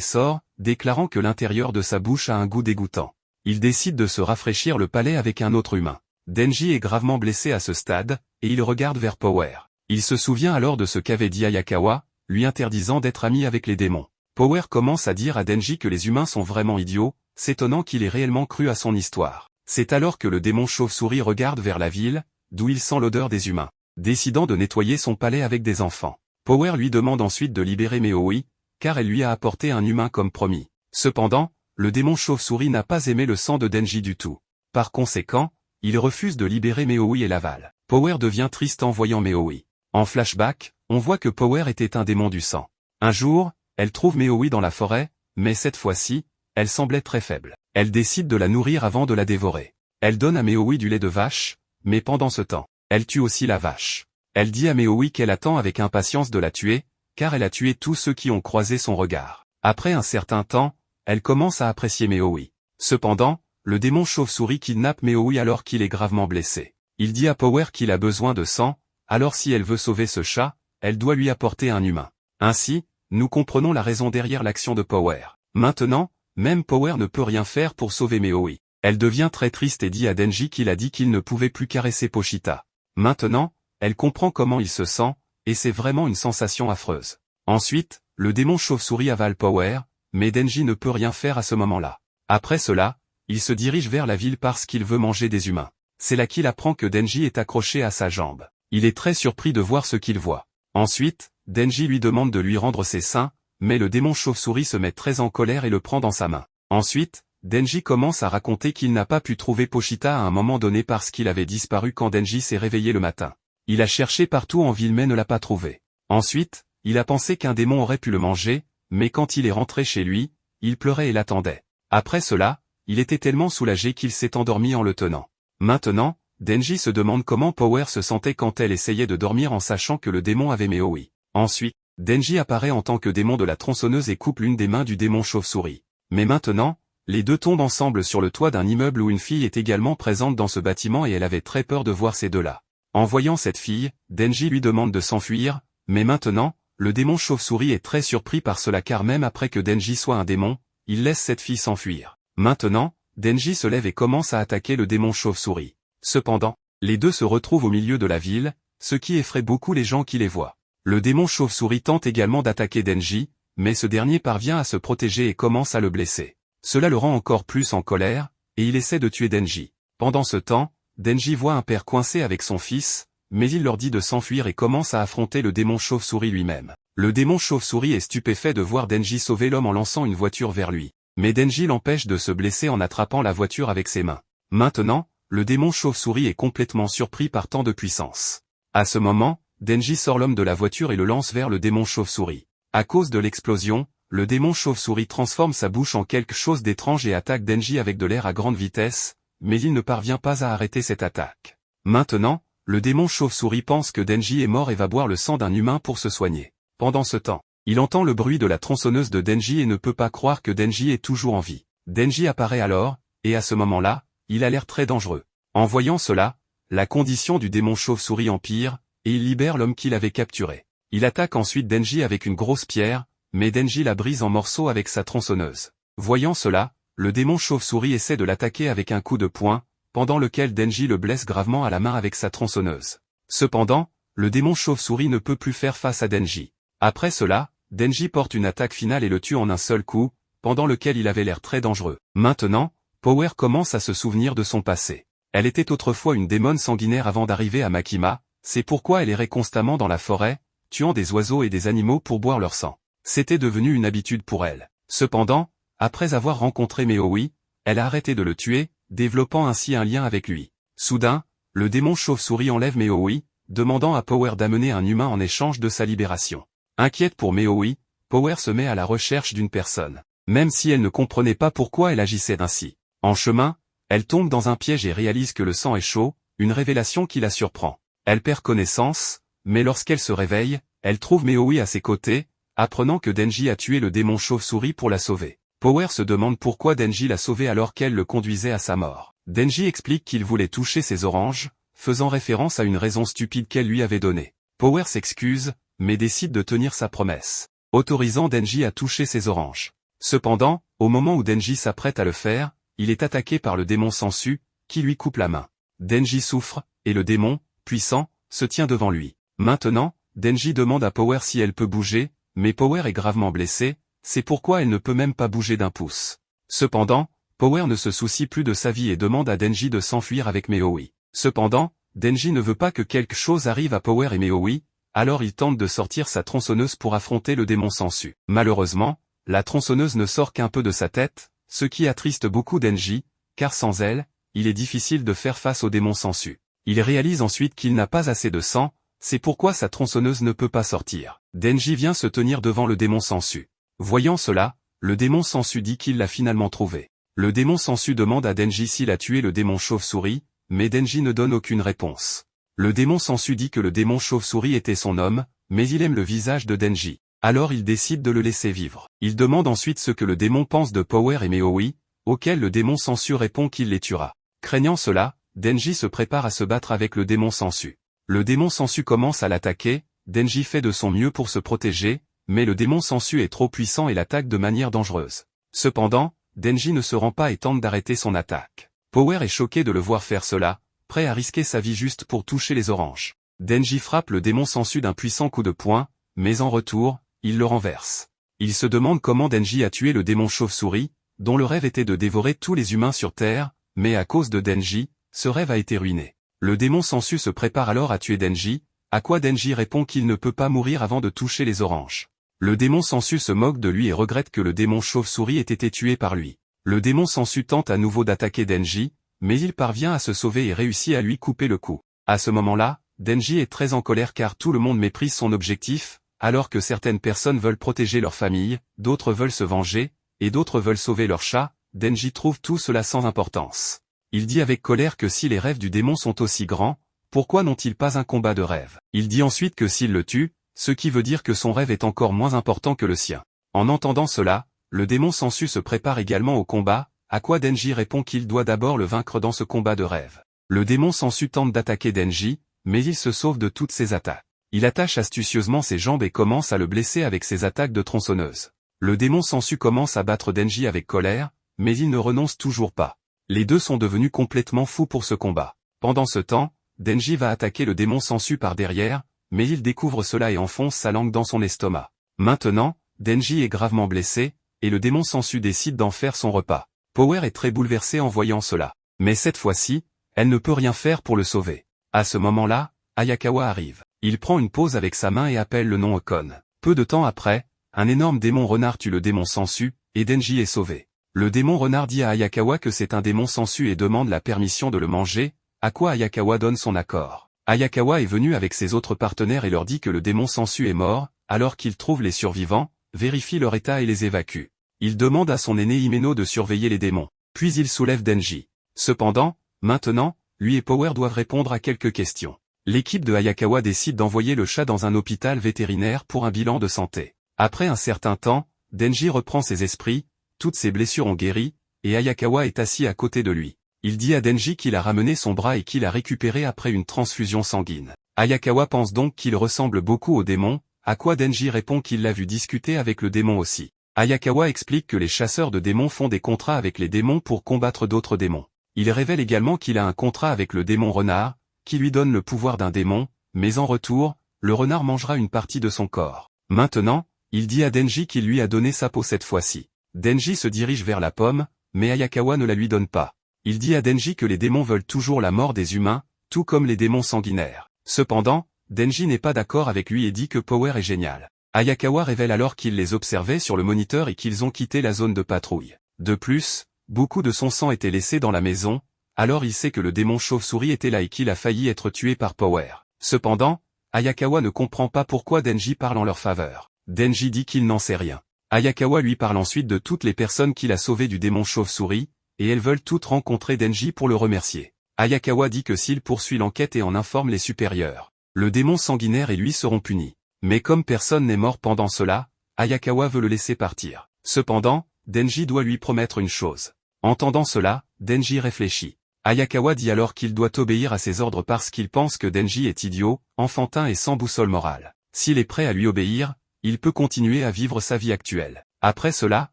A: sort, déclarant que l'intérieur de sa bouche a un goût dégoûtant. Il décide de se rafraîchir le palais avec un autre humain. Denji est gravement blessé à ce stade, et il regarde vers Power. Il se souvient alors de ce qu'avait dit Ayakawa, lui interdisant d'être ami avec les démons. Power commence à dire à Denji que les humains sont vraiment idiots, s'étonnant qu'il ait réellement cru à son histoire. C'est alors que le démon chauve-souris regarde vers la ville, d'où il sent l'odeur des humains. Décidant de nettoyer son palais avec des enfants. Power lui demande ensuite de libérer Meoi, car elle lui a apporté un humain comme promis. Cependant, le démon chauve-souris n'a pas aimé le sang de Denji du tout. Par conséquent, il refuse de libérer Meoi et l'avale. Power devient triste en voyant Meoi. En flashback, on voit que Power était un démon du sang. Un jour, elle trouve Meoi dans la forêt, mais cette fois-ci, elle semblait très faible. Elle décide de la nourrir avant de la dévorer. Elle donne à Meoi du lait de vache, mais pendant ce temps, elle tue aussi la vache. Elle dit à Meoi qu'elle attend avec impatience de la tuer, car elle a tué tous ceux qui ont croisé son regard. Après un certain temps, elle commence à apprécier Meoi. Cependant, le démon chauve-souris kidnappe Meoi alors qu'il est gravement blessé. Il dit à Power qu'il a besoin de sang, alors si elle veut sauver ce chat, elle doit lui apporter un humain. Ainsi, nous comprenons la raison derrière l'action de Power. Maintenant, même Power ne peut rien faire pour sauver Meoi. Elle devient très triste et dit à Denji qu'il a dit qu'il ne pouvait plus caresser Pochita. Maintenant, elle comprend comment il se sent, et c'est vraiment une sensation affreuse. Ensuite, le démon chauve-souris avale Power, mais Denji ne peut rien faire à ce moment-là. Après cela, il se dirige vers la ville parce qu'il veut manger des humains. C'est là qu'il apprend que Denji est accroché à sa jambe. Il est très surpris de voir ce qu'il voit. Ensuite, Denji lui demande de lui rendre ses seins, mais le démon chauve-souris se met très en colère et le prend dans sa main. Ensuite, Denji commence à raconter qu'il n'a pas pu trouver Pochita à un moment donné parce qu'il avait disparu quand Denji s'est réveillé le matin. Il a cherché partout en ville mais ne l'a pas trouvé. Ensuite, il a pensé qu'un démon aurait pu le manger, mais quand il est rentré chez lui, il pleurait et l'attendait. Après cela, il était tellement soulagé qu'il s'est endormi en le tenant. Maintenant, Denji se demande comment Power se sentait quand elle essayait de dormir en sachant que le démon avait Meoi. Ensuite, Denji apparaît en tant que démon de la tronçonneuse et coupe l'une des mains du démon chauve-souris. Mais maintenant, les deux tombent ensemble sur le toit d'un immeuble où une fille est également présente dans ce bâtiment et elle avait très peur de voir ces deux-là. En voyant cette fille, Denji lui demande de s'enfuir, mais maintenant, le démon chauve-souris est très surpris par cela car même après que Denji soit un démon, il laisse cette fille s'enfuir. Maintenant, Denji se lève et commence à attaquer le démon chauve-souris. Cependant, les deux se retrouvent au milieu de la ville, ce qui effraie beaucoup les gens qui les voient. Le démon chauve-souris tente également d'attaquer Denji, mais ce dernier parvient à se protéger et commence à le blesser. Cela le rend encore plus en colère, et il essaie de tuer Denji. Pendant ce temps, Denji voit un père coincé avec son fils, mais il leur dit de s'enfuir et commence à affronter le démon chauve-souris lui-même. Le démon chauve-souris est stupéfait de voir Denji sauver l'homme en lançant une voiture vers lui. Mais Denji l'empêche de se blesser en attrapant la voiture avec ses mains. Maintenant, le démon chauve-souris est complètement surpris par tant de puissance. À ce moment, Denji sort l'homme de la voiture et le lance vers le démon chauve-souris. À cause de l'explosion, le démon chauve-souris transforme sa bouche en quelque chose d'étrange et attaque Denji avec de l'air à grande vitesse, mais il ne parvient pas à arrêter cette attaque. Maintenant, le démon chauve-souris pense que Denji est mort et va boire le sang d'un humain pour se soigner. Pendant ce temps, il entend le bruit de la tronçonneuse de Denji et ne peut pas croire que Denji est toujours en vie. Denji apparaît alors, et à ce moment-là, il a l'air très dangereux. En voyant cela, la condition du démon chauve-souris empire, et il libère l'homme qu'il avait capturé. Il attaque ensuite Denji avec une grosse pierre, mais Denji la brise en morceaux avec sa tronçonneuse. Voyant cela, le démon chauve-souris essaie de l'attaquer avec un coup de poing, pendant lequel Denji le blesse gravement à la main avec sa tronçonneuse. Cependant, le démon chauve-souris ne peut plus faire face à Denji. Après cela, Denji porte une attaque finale et le tue en un seul coup, pendant lequel il avait l'air très dangereux. Maintenant, Power commence à se souvenir de son passé. Elle était autrefois une démone sanguinaire avant d'arriver à Makima, c'est pourquoi elle errait constamment dans la forêt, tuant des oiseaux et des animaux pour boire leur sang. C'était devenu une habitude pour elle. Cependant, après avoir rencontré Meoi, elle a arrêté de le tuer, développant ainsi un lien avec lui. Soudain, le démon chauve-souris enlève Meoi, demandant à Power d'amener un humain en échange de sa libération. Inquiète pour Meoi, Power se met à la recherche d'une personne. Même si elle ne comprenait pas pourquoi elle agissait ainsi. En chemin, elle tombe dans un piège et réalise que le sang est chaud, une révélation qui la surprend. Elle perd connaissance, mais lorsqu'elle se réveille, elle trouve Meoi à ses côtés, apprenant que Denji a tué le démon chauve-souris pour la sauver. Power se demande pourquoi Denji l'a sauvé alors qu'elle le conduisait à sa mort. Denji explique qu'il voulait toucher ses oranges, faisant référence à une raison stupide qu'elle lui avait donnée. Power s'excuse, mais décide de tenir sa promesse, autorisant Denji à toucher ses oranges. Cependant, au moment où Denji s'apprête à le faire, il est attaqué par le démon Sensu, qui lui coupe la main. Denji souffre, et le démon, puissant, se tient devant lui. Maintenant, Denji demande à Power si elle peut bouger, mais Power est gravement blessée, c'est pourquoi elle ne peut même pas bouger d'un pouce. Cependant, Power ne se soucie plus de sa vie et demande à Denji de s'enfuir avec Meoi. Cependant, Denji ne veut pas que quelque chose arrive à Power et Meoi, alors il tente de sortir sa tronçonneuse pour affronter le démon Sensu. Malheureusement, la tronçonneuse ne sort qu'un peu de sa tête, ce qui attriste beaucoup Denji, car sans elle, il est difficile de faire face au démon Sensu. Il réalise ensuite qu'il n'a pas assez de sang, c'est pourquoi sa tronçonneuse ne peut pas sortir. Denji vient se tenir devant le démon Sensu. Voyant cela, le démon Sensu dit qu'il l'a finalement trouvé. Le démon Sensu demande à Denji s'il a tué le démon chauve-souris, mais Denji ne donne aucune réponse. Le démon Sensu dit que le démon chauve-souris était son homme, mais il aime le visage de Denji. Alors il décide de le laisser vivre. Il demande ensuite ce que le démon pense de Power et Meoi, auquel le démon Sensu répond qu'il les tuera. Craignant cela, Denji se prépare à se battre avec le démon Sensu. Le démon Sensu commence à l'attaquer, Denji fait de son mieux pour se protéger, mais le démon Sensu est trop puissant et l'attaque de manière dangereuse. Cependant, Denji ne se rend pas et tente d'arrêter son attaque. Power est choqué de le voir faire cela, prêt à risquer sa vie juste pour toucher les oranges. Denji frappe le démon Sensu d'un puissant coup de poing, mais en retour, il le renverse. Il se demande comment Denji a tué le démon chauve-souris, dont le rêve était de dévorer tous les humains sur Terre, mais à cause de Denji, ce rêve a été ruiné. Le démon Sensu se prépare alors à tuer Denji, à quoi Denji répond qu'il ne peut pas mourir avant de toucher les oranges. Le démon Sensu se moque de lui et regrette que le démon chauve-souris ait été tué par lui. Le démon Sensu tente à nouveau d'attaquer Denji, mais il parvient à se sauver et réussit à lui couper le cou. À ce moment-là, Denji est très en colère car tout le monde méprise son objectif, alors que certaines personnes veulent protéger leur famille, d'autres veulent se venger, et d'autres veulent sauver leur chat. Denji trouve tout cela sans importance. Il dit avec colère que si les rêves du démon sont aussi grands, pourquoi n'ont-ils pas un combat de rêve? Il dit ensuite que s'il le tue, ce qui veut dire que son rêve est encore moins important que le sien. En entendant cela, le démon Sensu se prépare également au combat, à quoi Denji répond qu'il doit d'abord le vaincre dans ce combat de rêve. Le démon Sensu tente d'attaquer Denji, mais il se sauve de toutes ses attaques. Il attache astucieusement ses jambes et commence à le blesser avec ses attaques de tronçonneuse. Le démon Sensu commence à battre Denji avec colère, mais il ne renonce toujours pas. Les deux sont devenus complètement fous pour ce combat. Pendant ce temps, Denji va attaquer le démon Sensu par derrière, mais il découvre cela et enfonce sa langue dans son estomac. Maintenant, Denji est gravement blessé, et le démon Sensu décide d'en faire son repas. Power est très bouleversée en voyant cela. Mais cette fois-ci, elle ne peut rien faire pour le sauver. À ce moment-là, Ayakawa arrive. Il prend une pause avec sa main et appelle le nom Okon. Peu de temps après, un énorme démon renard tue le démon Sensu, et Denji est sauvé. Le démon renard dit à Ayakawa que c'est un démon Sensu et demande la permission de le manger, à quoi Ayakawa donne son accord. Ayakawa est venu avec ses autres partenaires et leur dit que le démon Sensu est mort, alors qu'il trouve les survivants, vérifie leur état et les évacue. Il demande à son aîné Himeno de surveiller les démons, puis il soulève Denji. Cependant, maintenant, lui et Power doivent répondre à quelques questions. L'équipe de Ayakawa décide d'envoyer le chat dans un hôpital vétérinaire pour un bilan de santé. Après un certain temps, Denji reprend ses esprits, toutes ses blessures ont guéri, et Ayakawa est assis à côté de lui. Il dit à Denji qu'il a ramené son bras et qu'il a récupéré après une transfusion sanguine. Ayakawa pense donc qu'il ressemble beaucoup au démon, à quoi Denji répond qu'il l'a vu discuter avec le démon aussi. Ayakawa explique que les chasseurs de démons font des contrats avec les démons pour combattre d'autres démons. Il révèle également qu'il a un contrat avec le démon renard, qui lui donne le pouvoir d'un démon, mais en retour, le renard mangera une partie de son corps. Maintenant, il dit à Denji qu'il lui a donné sa peau cette fois-ci. Denji se dirige vers la pomme, mais Ayakawa ne la lui donne pas. Il dit à Denji que les démons veulent toujours la mort des humains, tout comme les démons sanguinaires. Cependant, Denji n'est pas d'accord avec lui et dit que Power est génial. Ayakawa révèle alors qu'il les observait sur le moniteur et qu'ils ont quitté la zone de patrouille. De plus, beaucoup de son sang était laissé dans la maison, alors il sait que le démon chauve-souris était là et qu'il a failli être tué par Power. Cependant, Ayakawa ne comprend pas pourquoi Denji parle en leur faveur. Denji dit qu'il n'en sait rien. Ayakawa lui parle ensuite de toutes les personnes qu'il a sauvées du démon chauve-souris, et elles veulent toutes rencontrer Denji pour le remercier. Ayakawa dit que s'il poursuit l'enquête et en informe les supérieurs, le démon sanguinaire et lui seront punis. Mais comme personne n'est mort pendant cela, Ayakawa veut le laisser partir. Cependant, Denji doit lui promettre une chose. Entendant cela, Denji réfléchit. Ayakawa dit alors qu'il doit obéir à ses ordres parce qu'il pense que Denji est idiot, enfantin et sans boussole morale. S'il est prêt à lui obéir, il peut continuer à vivre sa vie actuelle. Après cela,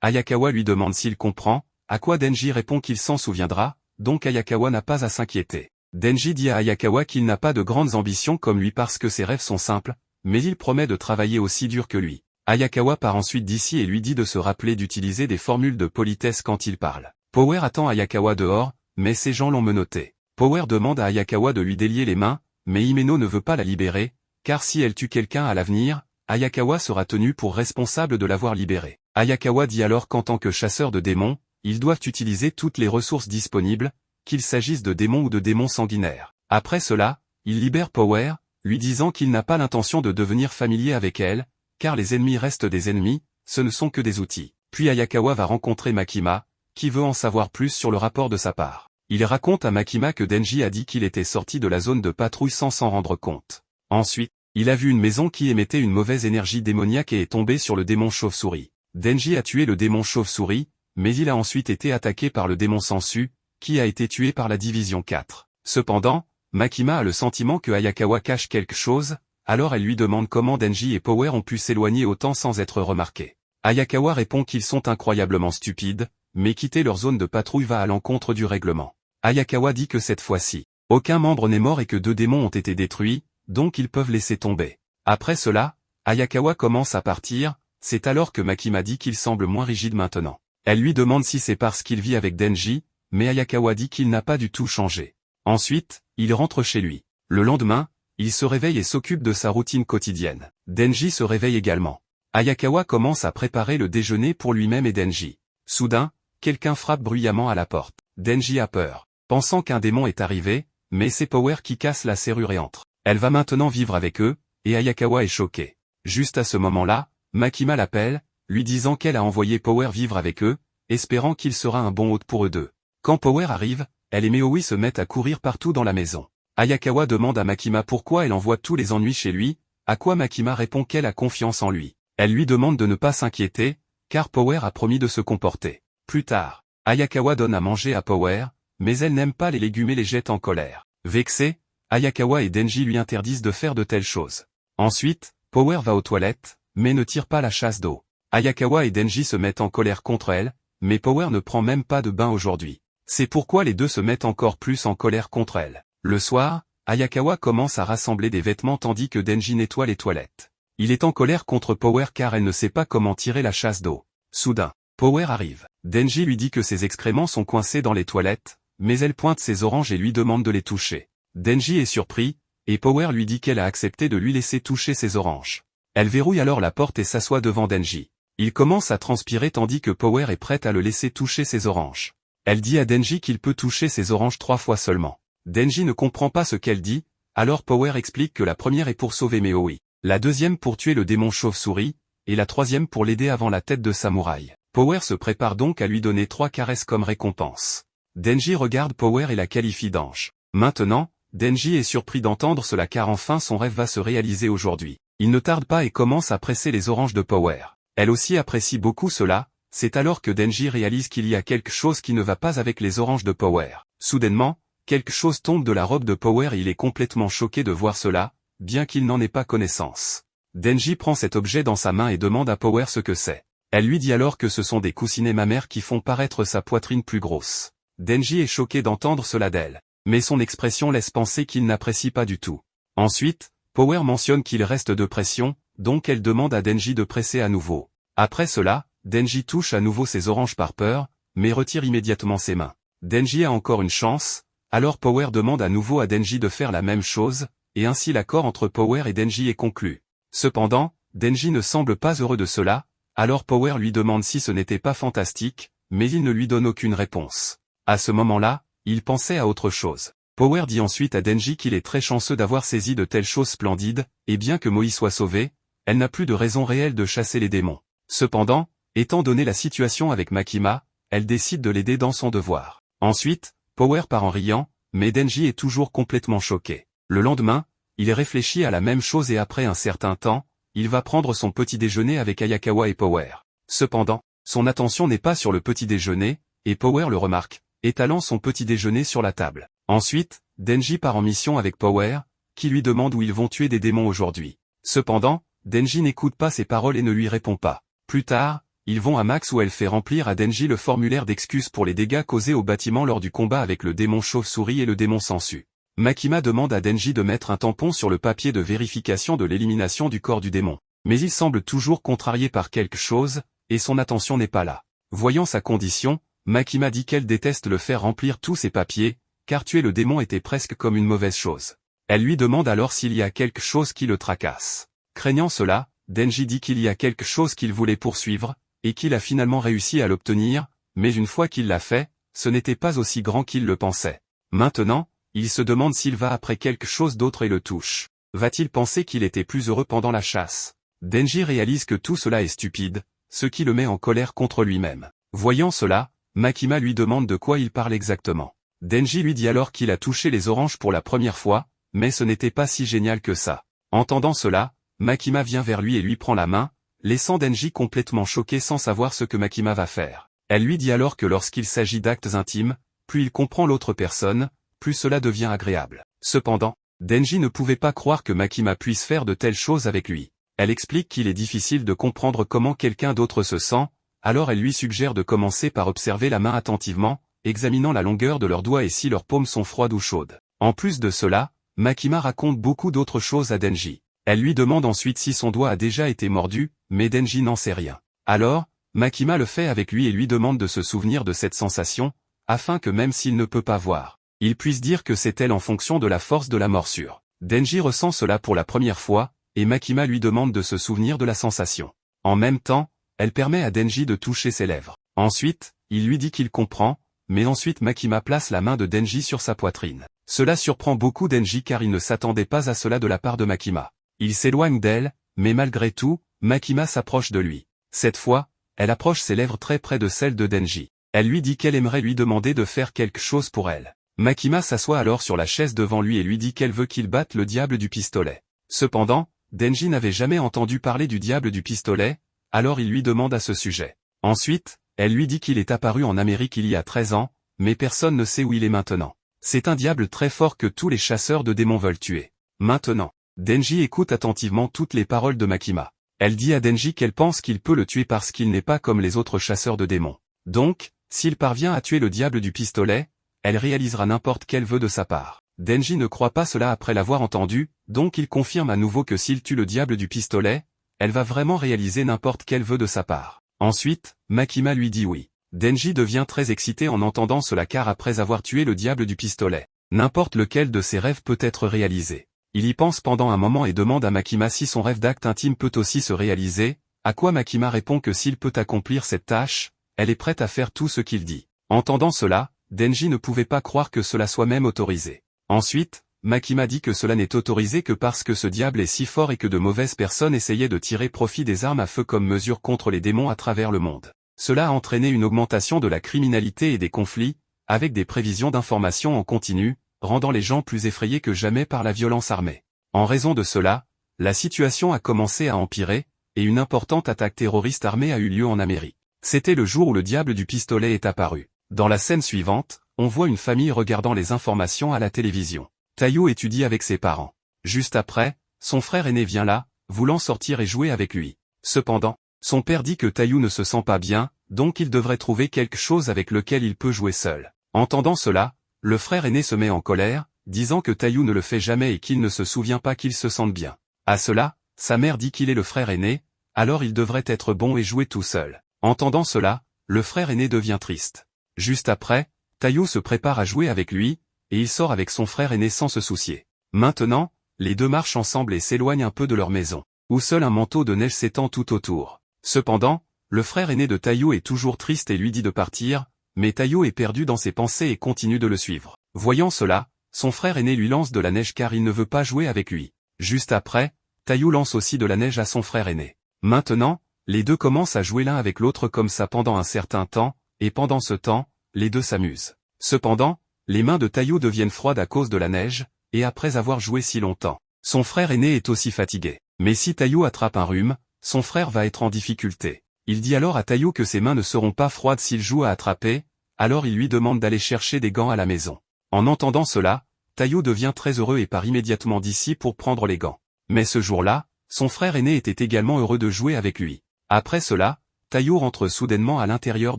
A: Hayakawa lui demande s'il comprend, à quoi Denji répond qu'il s'en souviendra, donc Hayakawa n'a pas à s'inquiéter. Denji dit à Hayakawa qu'il n'a pas de grandes ambitions comme lui parce que ses rêves sont simples, mais il promet de travailler aussi dur que lui. Hayakawa part ensuite d'ici et lui dit de se rappeler d'utiliser des formules de politesse quand il parle. Power attend Hayakawa dehors, mais ces gens l'ont menotté. Power demande à Hayakawa de lui délier les mains, mais Himeno ne veut pas la libérer, car si elle tue quelqu'un à l'avenir, Hayakawa sera tenu pour responsable de l'avoir libérée. Hayakawa dit alors qu'en tant que chasseur de démons, ils doivent utiliser toutes les ressources disponibles, qu'il s'agisse de démons ou de démons sanguinaires. Après cela, il libère Power, lui disant qu'il n'a pas l'intention de devenir familier avec elle, car les ennemis restent des ennemis, ce ne sont que des outils. Puis Hayakawa va rencontrer Makima, qui veut en savoir plus sur le rapport de sa part. Il raconte à Makima que Denji a dit qu'il était sorti de la zone de patrouille sans s'en rendre compte. Ensuite, il a vu une maison qui émettait une mauvaise énergie démoniaque et est tombé sur le démon chauve-souris. Denji a tué le démon chauve-souris, mais il a ensuite été attaqué par le démon Sansu, qui a été tué par la division 4. Cependant, Makima a le sentiment que Hayakawa cache quelque chose, alors elle lui demande comment Denji et Power ont pu s'éloigner autant sans être remarqués. Hayakawa répond qu'ils sont incroyablement stupides, mais quitter leur zone de patrouille va à l'encontre du règlement. Hayakawa dit que cette fois-ci, aucun membre n'est mort et que 2 démons ont été détruits, donc ils peuvent laisser tomber. Après cela, Hayakawa commence à partir, c'est alors que Makima dit qu'il semble moins rigide maintenant. Elle lui demande si c'est parce qu'il vit avec Denji, mais Hayakawa dit qu'il n'a pas du tout changé. Ensuite, il rentre chez lui. Le lendemain, il se réveille et s'occupe de sa routine quotidienne. Denji se réveille également. Hayakawa commence à préparer le déjeuner pour lui-même et Denji. Soudain, quelqu'un frappe bruyamment à la porte. Denji a peur, pensant qu'un démon est arrivé, mais c'est Power qui casse la serrure et entre. Elle va maintenant vivre avec eux, et Hayakawa est choqué. Juste à ce moment-là, Makima l'appelle, lui disant qu'elle a envoyé Power vivre avec eux, espérant qu'il sera un bon hôte pour eux deux. Quand Power arrive, elle et Meoi se mettent à courir partout dans la maison. Hayakawa demande à Makima pourquoi elle envoie tous les ennuis chez lui, à quoi Makima répond qu'elle a confiance en lui. Elle lui demande de ne pas s'inquiéter, car Power a promis de se comporter. Plus tard, Hayakawa donne à manger à Power, mais elle n'aime pas les légumes et les jette en colère. Vexé, Hayakawa et Denji lui interdisent de faire de telles choses. Ensuite, Power va aux toilettes, mais ne tire pas la chasse d'eau. Hayakawa et Denji se mettent en colère contre elle, mais Power ne prend même pas de bain aujourd'hui. C'est pourquoi les deux se mettent encore plus en colère contre elle. Le soir, Hayakawa commence à rassembler des vêtements tandis que Denji nettoie les toilettes. Il est en colère contre Power car elle ne sait pas comment tirer la chasse d'eau. Soudain, Power arrive. Denji lui dit que ses excréments sont coincés dans les toilettes, mais elle pointe ses oranges et lui demande de les toucher. Denji est surpris, et Power lui dit qu'elle a accepté de lui laisser toucher ses oranges. Elle verrouille alors la porte et s'assoit devant Denji. Il commence à transpirer tandis que Power est prête à le laisser toucher ses oranges. Elle dit à Denji qu'il peut toucher ses oranges 3 fois seulement. Denji ne comprend pas ce qu'elle dit, alors Power explique que la première est pour sauver Meoi, la deuxième pour tuer le démon chauve-souris, et la troisième pour l'aider avant la tête de samouraï. Power se prépare donc à lui donner 3 caresses comme récompense. Denji regarde Power et la qualifie d'ange. Maintenant, Denji est surpris d'entendre cela car enfin son rêve va se réaliser aujourd'hui. Il ne tarde pas et commence à presser les oranges de Power. Elle aussi apprécie beaucoup cela, c'est alors que Denji réalise qu'il y a quelque chose qui ne va pas avec les oranges de Power. Soudainement, quelque chose tombe de la robe de Power et il est complètement choqué de voir cela, bien qu'il n'en ait pas connaissance. Denji prend cet objet dans sa main et demande à Power ce que c'est. Elle lui dit alors que ce sont des coussinets mammaires qui font paraître sa poitrine plus grosse. Denji est choqué d'entendre cela d'elle, mais son expression laisse penser qu'il n'apprécie pas du tout. Ensuite, Power mentionne qu'il reste de pression, donc elle demande à Denji de presser à nouveau. Après cela, Denji touche à nouveau ses oranges par peur, mais retire immédiatement ses mains. Denji a encore une chance, alors Power demande à nouveau à Denji de faire la même chose, et ainsi l'accord entre Power et Denji est conclu. Cependant, Denji ne semble pas heureux de cela, alors Power lui demande si ce n'était pas fantastique, mais il ne lui donne aucune réponse. À ce moment-là, il pensait à autre chose. Power dit ensuite à Denji qu'il est très chanceux d'avoir saisi de telles choses splendides, et bien que Moi soit sauvée, elle n'a plus de raison réelle de chasser les démons. Cependant, étant donné la situation avec Makima, elle décide de l'aider dans son devoir. Ensuite, Power part en riant, mais Denji est toujours complètement choqué. Le lendemain, il réfléchit à la même chose et après un certain temps, il va prendre son petit déjeuner avec Hayakawa et Power. Cependant, son attention n'est pas sur le petit déjeuner, et Power le remarque, étalant son petit déjeuner sur la table. Ensuite, Denji part en mission avec Power, qui lui demande où ils vont tuer des démons aujourd'hui. Cependant, Denji n'écoute pas ses paroles et ne lui répond pas. Plus tard, ils vont à Max où elle fait remplir à Denji le formulaire d'excuses pour les dégâts causés au bâtiment lors du combat avec le démon chauve-souris et le démon sangsue. Makima demande à Denji de mettre un tampon sur le papier de vérification de l'élimination du corps du démon. Mais il semble toujours contrarié par quelque chose, et son attention n'est pas là. Voyant sa condition, Makima dit qu'elle déteste le faire remplir tous ses papiers, car tuer le démon était presque comme une mauvaise chose. Elle lui demande alors s'il y a quelque chose qui le tracasse. Craignant cela, Denji dit qu'il y a quelque chose qu'il voulait poursuivre, et qu'il a finalement réussi à l'obtenir, mais une fois qu'il l'a fait, ce n'était pas aussi grand qu'il le pensait. Maintenant, il se demande s'il va après quelque chose d'autre et le touche. Va-t-il penser qu'il était plus heureux pendant la chasse? Denji réalise que tout cela est stupide, ce qui le met en colère contre lui-même. Voyant cela, Makima lui demande de quoi il parle exactement. Denji lui dit alors qu'il a touché les oranges pour la première fois, mais ce n'était pas si génial que ça. Entendant cela, Makima vient vers lui et lui prend la main, laissant Denji complètement choqué sans savoir ce que Makima va faire. Elle lui dit alors que lorsqu'il s'agit d'actes intimes, plus il comprend l'autre personne, plus cela devient agréable. Cependant, Denji ne pouvait pas croire que Makima puisse faire de telles choses avec lui. Elle explique qu'il est difficile de comprendre comment quelqu'un d'autre se sent, alors elle lui suggère de commencer par observer la main attentivement, examinant la longueur de leurs doigts et si leurs paumes sont froides ou chaudes. En plus de cela, Makima raconte beaucoup d'autres choses à Denji. Elle lui demande ensuite si son doigt a déjà été mordu, mais Denji n'en sait rien. Alors, Makima le fait avec lui et lui demande de se souvenir de cette sensation, afin que même s'il ne peut pas voir, il puisse dire que c'est elle en fonction de la force de la morsure. Denji ressent cela pour la première fois, et Makima lui demande de se souvenir de la sensation. En même temps, elle permet à Denji de toucher ses lèvres. Ensuite, il lui dit qu'il comprend, mais ensuite Makima place la main de Denji sur sa poitrine. Cela surprend beaucoup Denji car il ne s'attendait pas à cela de la part de Makima. Il s'éloigne d'elle, mais malgré tout, Makima s'approche de lui. Cette fois, elle approche ses lèvres très près de celles de Denji. Elle lui dit qu'elle aimerait lui demander de faire quelque chose pour elle. Makima s'assoit alors sur la chaise devant lui et lui dit qu'elle veut qu'il batte le diable du pistolet. Cependant, Denji n'avait jamais entendu parler du diable du pistolet, alors il lui demande à ce sujet. Ensuite, elle lui dit qu'il est apparu en Amérique il y a 13 ans, mais personne ne sait où il est maintenant. C'est un diable très fort que tous les chasseurs de démons veulent tuer. Maintenant, Denji écoute attentivement toutes les paroles de Makima. Elle dit à Denji qu'elle pense qu'il peut le tuer parce qu'il n'est pas comme les autres chasseurs de démons. Donc, s'il parvient à tuer le diable du pistolet, elle réalisera n'importe quel vœu de sa part. Denji ne croit pas cela après l'avoir entendu, donc il confirme à nouveau que s'il tue le diable du pistolet, elle va vraiment réaliser n'importe quel vœu de sa part. Ensuite, Makima lui dit oui. Denji devient très excité en entendant cela car après avoir tué le diable du pistolet, n'importe lequel de ses rêves peut être réalisé. Il y pense pendant un moment et demande à Makima si son rêve d'acte intime peut aussi se réaliser, à quoi Makima répond que s'il peut accomplir cette tâche, elle est prête à faire tout ce qu'il dit. Entendant cela, Denji ne pouvait pas croire que cela soit même autorisé. Ensuite, Makima dit que cela n'est autorisé que parce que ce diable est si fort et que de mauvaises personnes essayaient de tirer profit des armes à feu comme mesure contre les démons à travers le monde. Cela a entraîné une augmentation de la criminalité et des conflits, avec des prévisions d'informations en continu, rendant les gens plus effrayés que jamais par la violence armée. En raison de cela, la situation a commencé à empirer, et une importante attaque terroriste armée a eu lieu en Amérique. C'était le jour où le diable du pistolet est apparu. Dans la scène suivante, on voit une famille regardant les informations à la télévision. Tayo étudie avec ses parents. Juste après, son frère aîné vient là, voulant sortir et jouer avec lui. Cependant, son père dit que Tayo ne se sent pas bien, donc il devrait trouver quelque chose avec lequel il peut jouer seul. Entendant cela, le frère aîné se met en colère, disant que Tayo ne le fait jamais et qu'il ne se souvient pas qu'il se sente bien. À cela, sa mère dit qu'il est le frère aîné, alors il devrait être bon et jouer tout seul. Entendant cela, le frère aîné devient triste. Juste après, Tayo se prépare à jouer avec lui, et il sort avec son frère aîné sans se soucier. Maintenant, les deux marchent ensemble et s'éloignent un peu de leur maison, où seul un manteau de neige s'étend tout autour. Cependant, le frère aîné de Tayo est toujours triste et lui dit de partir, mais Tayo est perdu dans ses pensées et continue de le suivre. Voyant cela, son frère aîné lui lance de la neige car il ne veut pas jouer avec lui. Juste après, Tayo lance aussi de la neige à son frère aîné. Maintenant, les deux commencent à jouer l'un avec l'autre comme ça pendant un certain temps, et pendant ce temps, les deux s'amusent. Cependant, les mains de Tayo deviennent froides à cause de la neige, et après avoir joué si longtemps, son frère aîné est aussi fatigué. Mais si Tayo attrape un rhume, son frère va être en difficulté. Il dit alors à Tayo que ses mains ne seront pas froides s'il joue à attraper, alors il lui demande d'aller chercher des gants à la maison. En entendant cela, Tayo devient très heureux et part immédiatement d'ici pour prendre les gants. Mais ce jour-là, Son frère aîné était également heureux de jouer avec lui. Après cela, Taiyo rentre soudainement à l'intérieur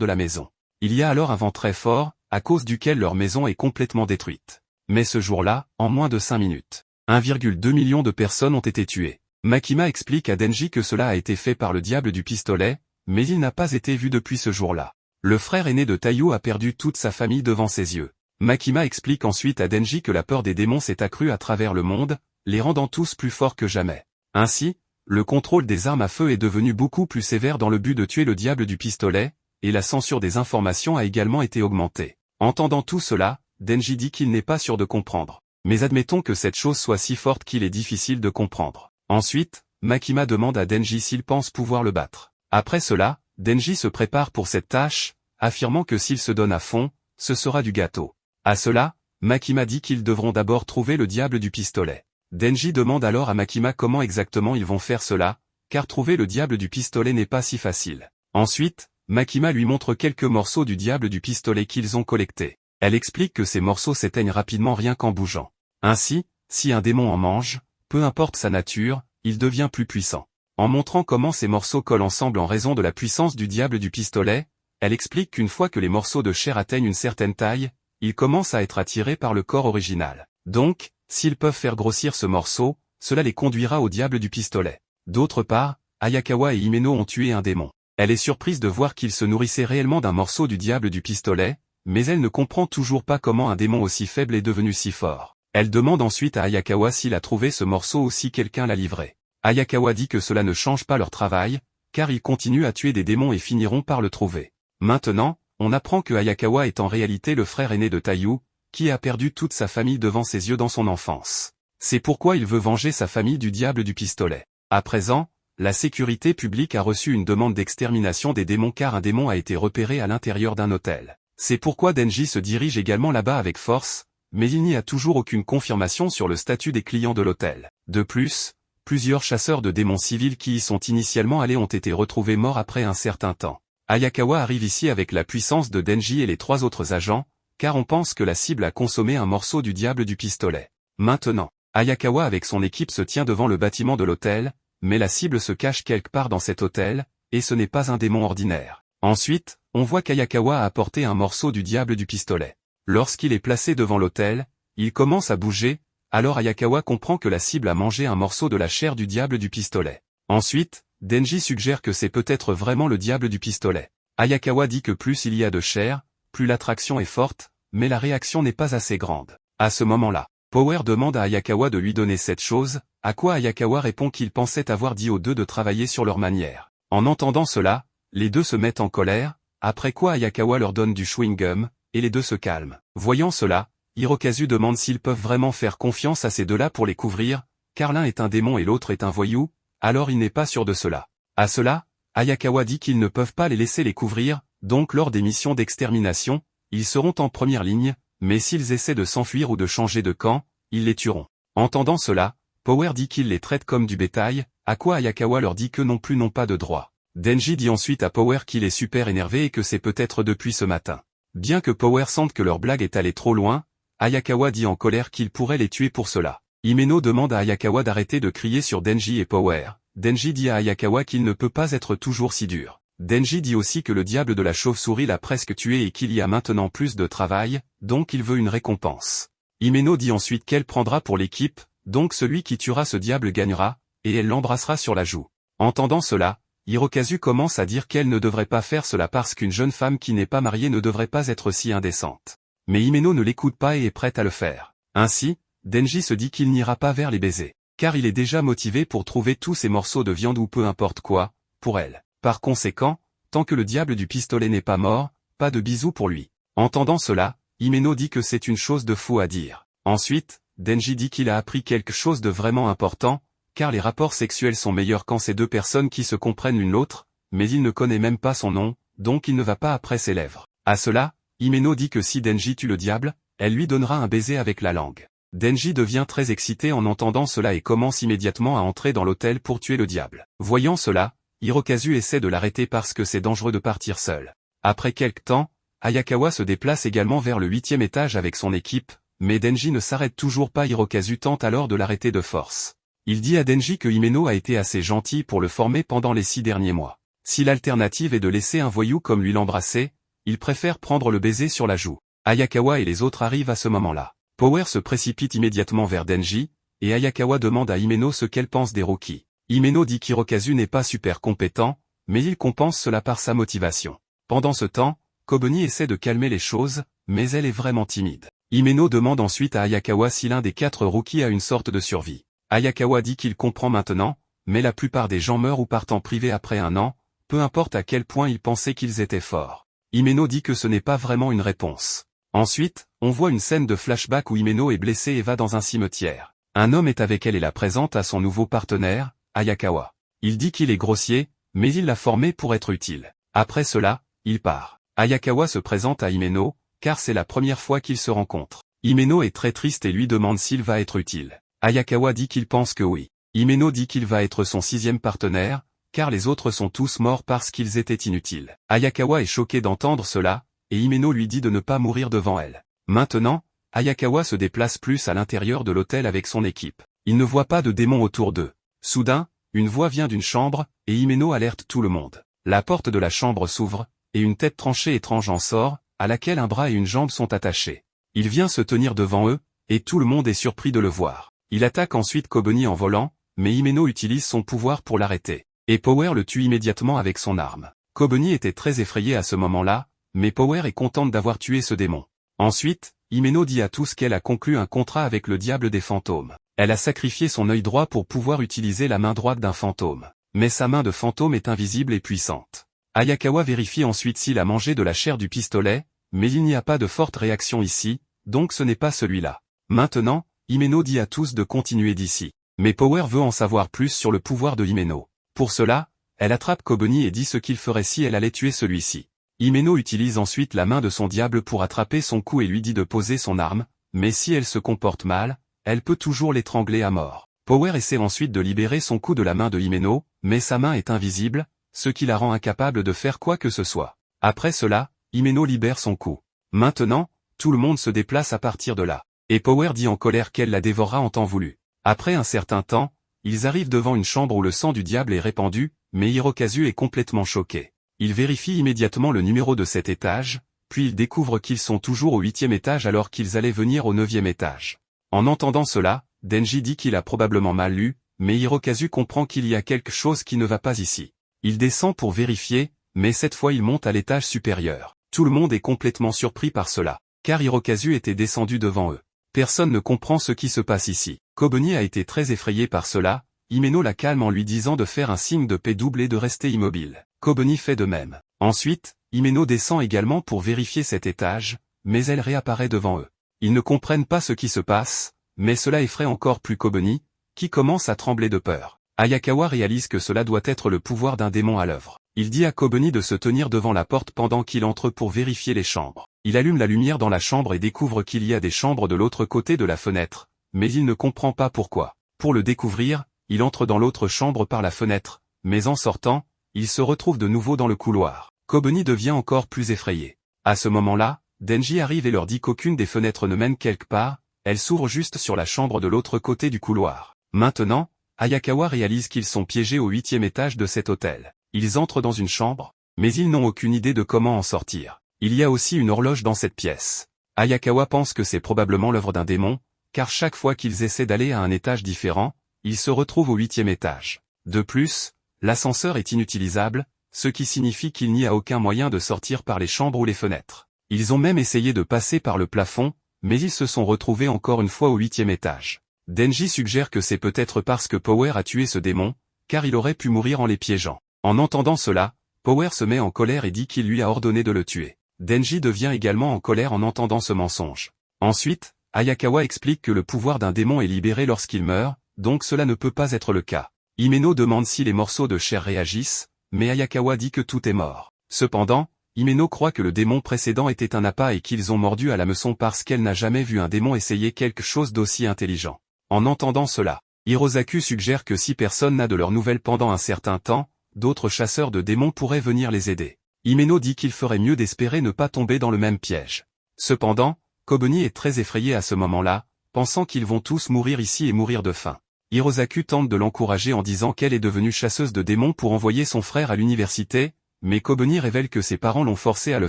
A: de la maison. Il y a alors un vent très fort, à cause duquel leur maison est complètement détruite. Mais ce jour-là, en moins de 5 minutes, 1,2 million de personnes ont été tuées. Makima explique à Denji que cela a été fait par le diable du pistolet, mais il n'a pas été vu depuis ce jour-là. Le frère aîné de Taiyo a perdu toute sa famille devant ses yeux. Makima explique ensuite à Denji que la peur des démons s'est accrue à travers le monde, les rendant tous plus forts que jamais. Ainsi, le contrôle des armes à feu est devenu beaucoup plus sévère dans le but de tuer le diable du pistolet, et la censure des informations a également été augmentée. Entendant tout cela, Denji dit qu'il n'est pas sûr de comprendre. Mais admettons que cette chose soit si forte qu'il est difficile de comprendre. Ensuite, Makima demande à Denji s'il pense pouvoir le battre. Après cela, Denji se prépare pour cette tâche, affirmant que s'il se donne à fond, ce sera du gâteau. À cela, Makima dit qu'ils devront d'abord trouver le diable du pistolet. Denji demande alors à Makima comment exactement ils vont faire cela, car trouver le diable du pistolet n'est pas si facile. Ensuite, Makima lui montre quelques morceaux du diable du pistolet qu'ils ont collectés. Elle explique que ces morceaux s'éteignent rapidement rien qu'en bougeant. Ainsi, si un démon en mange, peu importe sa nature, il devient plus puissant. En montrant comment ces morceaux collent ensemble en raison de la puissance du diable du pistolet, elle explique qu'une fois que les morceaux de chair atteignent une certaine taille, ils commencent à être attirés par le corps original. Donc, s'ils peuvent faire grossir ce morceau, cela les conduira au diable du pistolet. D'autre part, Ayakawa et Himeno ont tué un démon. Elle est surprise de voir qu'il se nourrissait réellement d'un morceau du diable du pistolet, mais elle ne comprend toujours pas comment un démon aussi faible est devenu si fort. Elle demande ensuite à Ayakawa s'il a trouvé ce morceau ou si quelqu'un l'a livré. Ayakawa dit que cela ne change pas leur travail, car ils continuent à tuer des démons et finiront par le trouver. Maintenant, on apprend que Ayakawa est en réalité le frère aîné de Taiyo, qui a perdu toute sa famille devant ses yeux dans son enfance. C'est pourquoi il veut venger sa famille du diable du pistolet. À présent, la sécurité publique a reçu une demande d'extermination des démons car un démon a été repéré à l'intérieur d'un hôtel. C'est pourquoi Denji se dirige également là-bas avec force, mais il n'y a toujours aucune confirmation sur le statut des clients de l'hôtel. De plus, plusieurs chasseurs de démons civils qui y sont initialement allés ont été retrouvés morts après un certain temps. Ayakawa arrive ici avec la puissance de Denji et les 3 autres agents, car on pense que la cible a consommé un morceau du diable du pistolet. Maintenant, Ayakawa avec son équipe se tient devant le bâtiment de l'hôtel, mais la cible se cache quelque part dans cet hôtel, et ce n'est pas un démon ordinaire. Ensuite, on voit qu'Ayakawa a apporté un morceau du diable du pistolet. Lorsqu'il est placé devant l'hôtel, il commence à bouger, alors Ayakawa comprend que la cible a mangé un morceau de la chair du diable du pistolet. Ensuite, Denji suggère que c'est peut-être vraiment le diable du pistolet. Ayakawa dit que plus il y a de chair, plus l'attraction est forte, mais la réaction n'est pas assez grande. À ce moment-là, Power demande à Ayakawa de lui donner cette chose, à quoi Ayakawa répond qu'il pensait avoir dit aux deux de travailler sur leur manière. En entendant cela, les deux se mettent en colère, après quoi Ayakawa leur donne du chewing-gum, et les deux se calment. Voyant cela, Hirokazu demande s'ils peuvent vraiment faire confiance à ces deux-là pour les couvrir, car l'un est un démon et l'autre est un voyou, alors il n'est pas sûr de cela. À cela, Ayakawa dit qu'ils ne peuvent pas les laisser les couvrir, donc lors des missions d'extermination, ils seront en première ligne, mais s'ils essaient de s'enfuir ou de changer de camp, ils les tueront. Entendant cela, Power dit qu'il les traite comme du bétail, à quoi Ayakawa leur dit que non plus n'ont pas de droit. Denji dit ensuite à Power qu'il est super énervé et que c'est peut-être depuis ce matin. Bien que Power sente que leur blague est allée trop loin, Ayakawa dit en colère qu'il pourrait les tuer pour cela. Himeno demande à Ayakawa d'arrêter de crier sur Denji et Power. Denji dit à Ayakawa qu'il ne peut pas être toujours si dur. Denji dit aussi que le diable de la chauve-souris l'a presque tué et qu'il y a maintenant plus de travail, donc il veut une récompense. Himeno dit ensuite qu'elle prendra pour l'équipe, donc celui qui tuera ce diable gagnera, et elle l'embrassera sur la joue. Entendant cela, Hirokazu commence à dire qu'elle ne devrait pas faire cela parce qu'une jeune femme qui n'est pas mariée ne devrait pas être si indécente. Mais Himeno ne l'écoute pas et est prête à le faire. Ainsi, Denji se dit qu'il n'ira pas vers les baisers, car il est déjà motivé pour trouver tous ces morceaux de viande ou peu importe quoi, pour elle. Par conséquent, tant que le diable du pistolet n'est pas mort, pas de bisous pour lui. Entendant cela, Himeno dit que c'est une chose de fou à dire. Ensuite, Denji dit qu'il a appris quelque chose de vraiment important, car les rapports sexuels sont meilleurs quand c'est deux personnes qui se comprennent l'une l'autre, mais il ne connaît même pas son nom, donc il ne va pas après ses lèvres. À cela, Himeno dit que si Denji tue le diable, elle lui donnera un baiser avec la langue. Denji devient très excité en entendant cela et commence immédiatement à entrer dans l'hôtel pour tuer le diable. Voyant cela, Hirokazu essaie de l'arrêter parce que c'est dangereux de partir seul. Après quelque temps, Ayakawa se déplace également vers le 8e étage avec son équipe, mais Denji ne s'arrête toujours pas. Hirokazu tente alors de l'arrêter de force. Il dit à Denji que Himeno a été assez gentil pour le former pendant les 6 derniers mois. Si l'alternative est de laisser un voyou comme lui l'embrasser, il préfère prendre le baiser sur la joue. Ayakawa et les autres arrivent à ce moment-là. Power se précipite immédiatement vers Denji, et Ayakawa demande à Himeno ce qu'elle pense des rookies. Himeno dit qu'Hirokazu n'est pas super compétent, mais il compense cela par sa motivation. Pendant ce temps, Kobeni essaie de calmer les choses, mais elle est vraiment timide. Himeno demande ensuite à Ayakawa si l'un des 4 rookies a une sorte de survie. Ayakawa dit qu'il comprend maintenant, mais la plupart des gens meurent ou partent en privé après 1 an, peu importe à quel point ils pensaient qu'ils étaient forts. Himeno dit que ce n'est pas vraiment une réponse. Ensuite, on voit une scène de flashback où Himeno est blessée et va dans un cimetière. Un homme est avec elle et la présente à son nouveau partenaire, Ayakawa. Il dit qu'il est grossier, mais il l'a formé pour être utile. Après cela, il part. Ayakawa se présente à Himeno, car c'est la première fois qu'ils se rencontrent. Himeno est très triste et lui demande s'il va être utile. Ayakawa dit qu'il pense que oui. Himeno dit qu'il va être son 6e partenaire, car les autres sont tous morts parce qu'ils étaient inutiles. Ayakawa est choqué d'entendre cela, et Himeno lui dit de ne pas mourir devant elle. Maintenant, Ayakawa se déplace plus à l'intérieur de l'hôtel avec son équipe. Il ne voit pas de démons autour d'eux. Soudain, une voix vient d'une chambre, et Himeno alerte tout le monde. La porte de la chambre s'ouvre, et une tête tranchée étrange en sort, à laquelle un bras et une jambe sont attachés. Il vient se tenir devant eux, et tout le monde est surpris de le voir. Il attaque ensuite Kobeni en volant, mais Himeno utilise son pouvoir pour l'arrêter. Et Power le tue immédiatement avec son arme. Kobeni était très effrayée à ce moment-là, mais Power est contente d'avoir tué ce démon. Ensuite, Himeno dit à tous qu'elle a conclu un contrat avec le diable des fantômes. Elle a sacrifié son œil droit pour pouvoir utiliser la main droite d'un fantôme. Mais sa main de fantôme est invisible et puissante. Ayakawa vérifie ensuite s'il a mangé de la chair du pistolet, mais il n'y a pas de forte réaction ici, donc ce n'est pas celui-là. Maintenant, Himeno dit à tous de continuer d'ici. Mais Power veut en savoir plus sur le pouvoir de Himeno. Pour cela, elle attrape Kobeni et dit ce qu'il ferait si elle allait tuer celui-ci. Himeno utilise ensuite la main de son diable pour attraper son cou et lui dit de poser son arme, mais si elle se comporte mal, elle peut toujours l'étrangler à mort. Power essaie ensuite de libérer son cou de la main de Himeno, mais sa main est invisible, ce qui la rend incapable de faire quoi que ce soit. Après cela, Himeno libère son cou. Maintenant, tout le monde se déplace à partir de là. Et Power dit en colère qu'elle la dévorera en temps voulu. Après un certain temps, ils arrivent devant une chambre où le sang du diable est répandu, mais Hirokazu est complètement choqué. Il vérifie immédiatement le numéro de cet étage, puis il découvre qu'ils sont toujours au 8e étage alors qu'ils allaient venir au 9e étage. En entendant cela, Denji dit qu'il a probablement mal lu, mais Hirokazu comprend qu'il y a quelque chose qui ne va pas ici. Il descend pour vérifier, mais cette fois il monte à l'étage supérieur. Tout le monde est complètement surpris par cela, car Hirokazu était descendu devant eux. Personne ne comprend ce qui se passe ici. Kobeni a été très effrayé par cela, Himeno la calme en lui disant de faire un signe de paix double et de rester immobile. Kobeni fait de même. Ensuite, Himeno descend également pour vérifier cet étage, mais elle réapparaît devant eux. Ils ne comprennent pas ce qui se passe, mais cela effraie encore plus Kobeni, qui commence à trembler de peur. Ayakawa réalise que cela doit être le pouvoir d'un démon à l'œuvre. Il dit à Kobeni de se tenir devant la porte pendant qu'il entre pour vérifier les chambres. Il allume la lumière dans la chambre et découvre qu'il y a des chambres de l'autre côté de la fenêtre, mais il ne comprend pas pourquoi. Pour le découvrir, il entre dans l'autre chambre par la fenêtre, mais en sortant, il se retrouve de nouveau dans le couloir. Kobeni devient encore plus effrayé. À ce moment-là, Denji arrive et leur dit qu'aucune des fenêtres ne mène quelque part, elle s'ouvre juste sur la chambre de l'autre côté du couloir. Maintenant, Ayakawa réalise qu'ils sont piégés au 8e étage de cet hôtel. Ils entrent dans une chambre, mais ils n'ont aucune idée de comment en sortir. Il y a aussi une horloge dans cette pièce. Ayakawa pense que c'est probablement l'œuvre d'un démon, car chaque fois qu'ils essaient d'aller à un étage différent, ils se retrouvent au 8e étage. De plus, l'ascenseur est inutilisable, ce qui signifie qu'il n'y a aucun moyen de sortir par les chambres ou les fenêtres. Ils ont même essayé de passer par le plafond, mais ils se sont retrouvés encore une fois au 8e étage. Denji suggère que c'est peut-être parce que Power a tué ce démon, car il aurait pu mourir en les piégeant. En entendant cela, Power se met en colère et dit qu'il lui a ordonné de le tuer. Denji devient également en colère en entendant ce mensonge. Ensuite, Ayakawa explique que le pouvoir d'un démon est libéré lorsqu'il meurt, donc cela ne peut pas être le cas. Himeno demande si les morceaux de chair réagissent, mais Ayakawa dit que tout est mort. Cependant, Himeno croit que le démon précédent était un appât et qu'ils ont mordu à l'hameçon parce qu'elle n'a jamais vu un démon essayer quelque chose d'aussi intelligent. En entendant cela, Hirozaku suggère que si personne n'a de leurs nouvelles pendant un certain temps, d'autres chasseurs de démons pourraient venir les aider. Himeno dit qu'il ferait mieux d'espérer ne pas tomber dans le même piège. Cependant, Kobeni est très effrayé à ce moment-là, pensant qu'ils vont tous mourir ici et mourir de faim. Hirosaku tente de l'encourager en disant qu'elle est devenue chasseuse de démons pour envoyer son frère à l'université, mais Kobeni révèle que ses parents l'ont forcée à le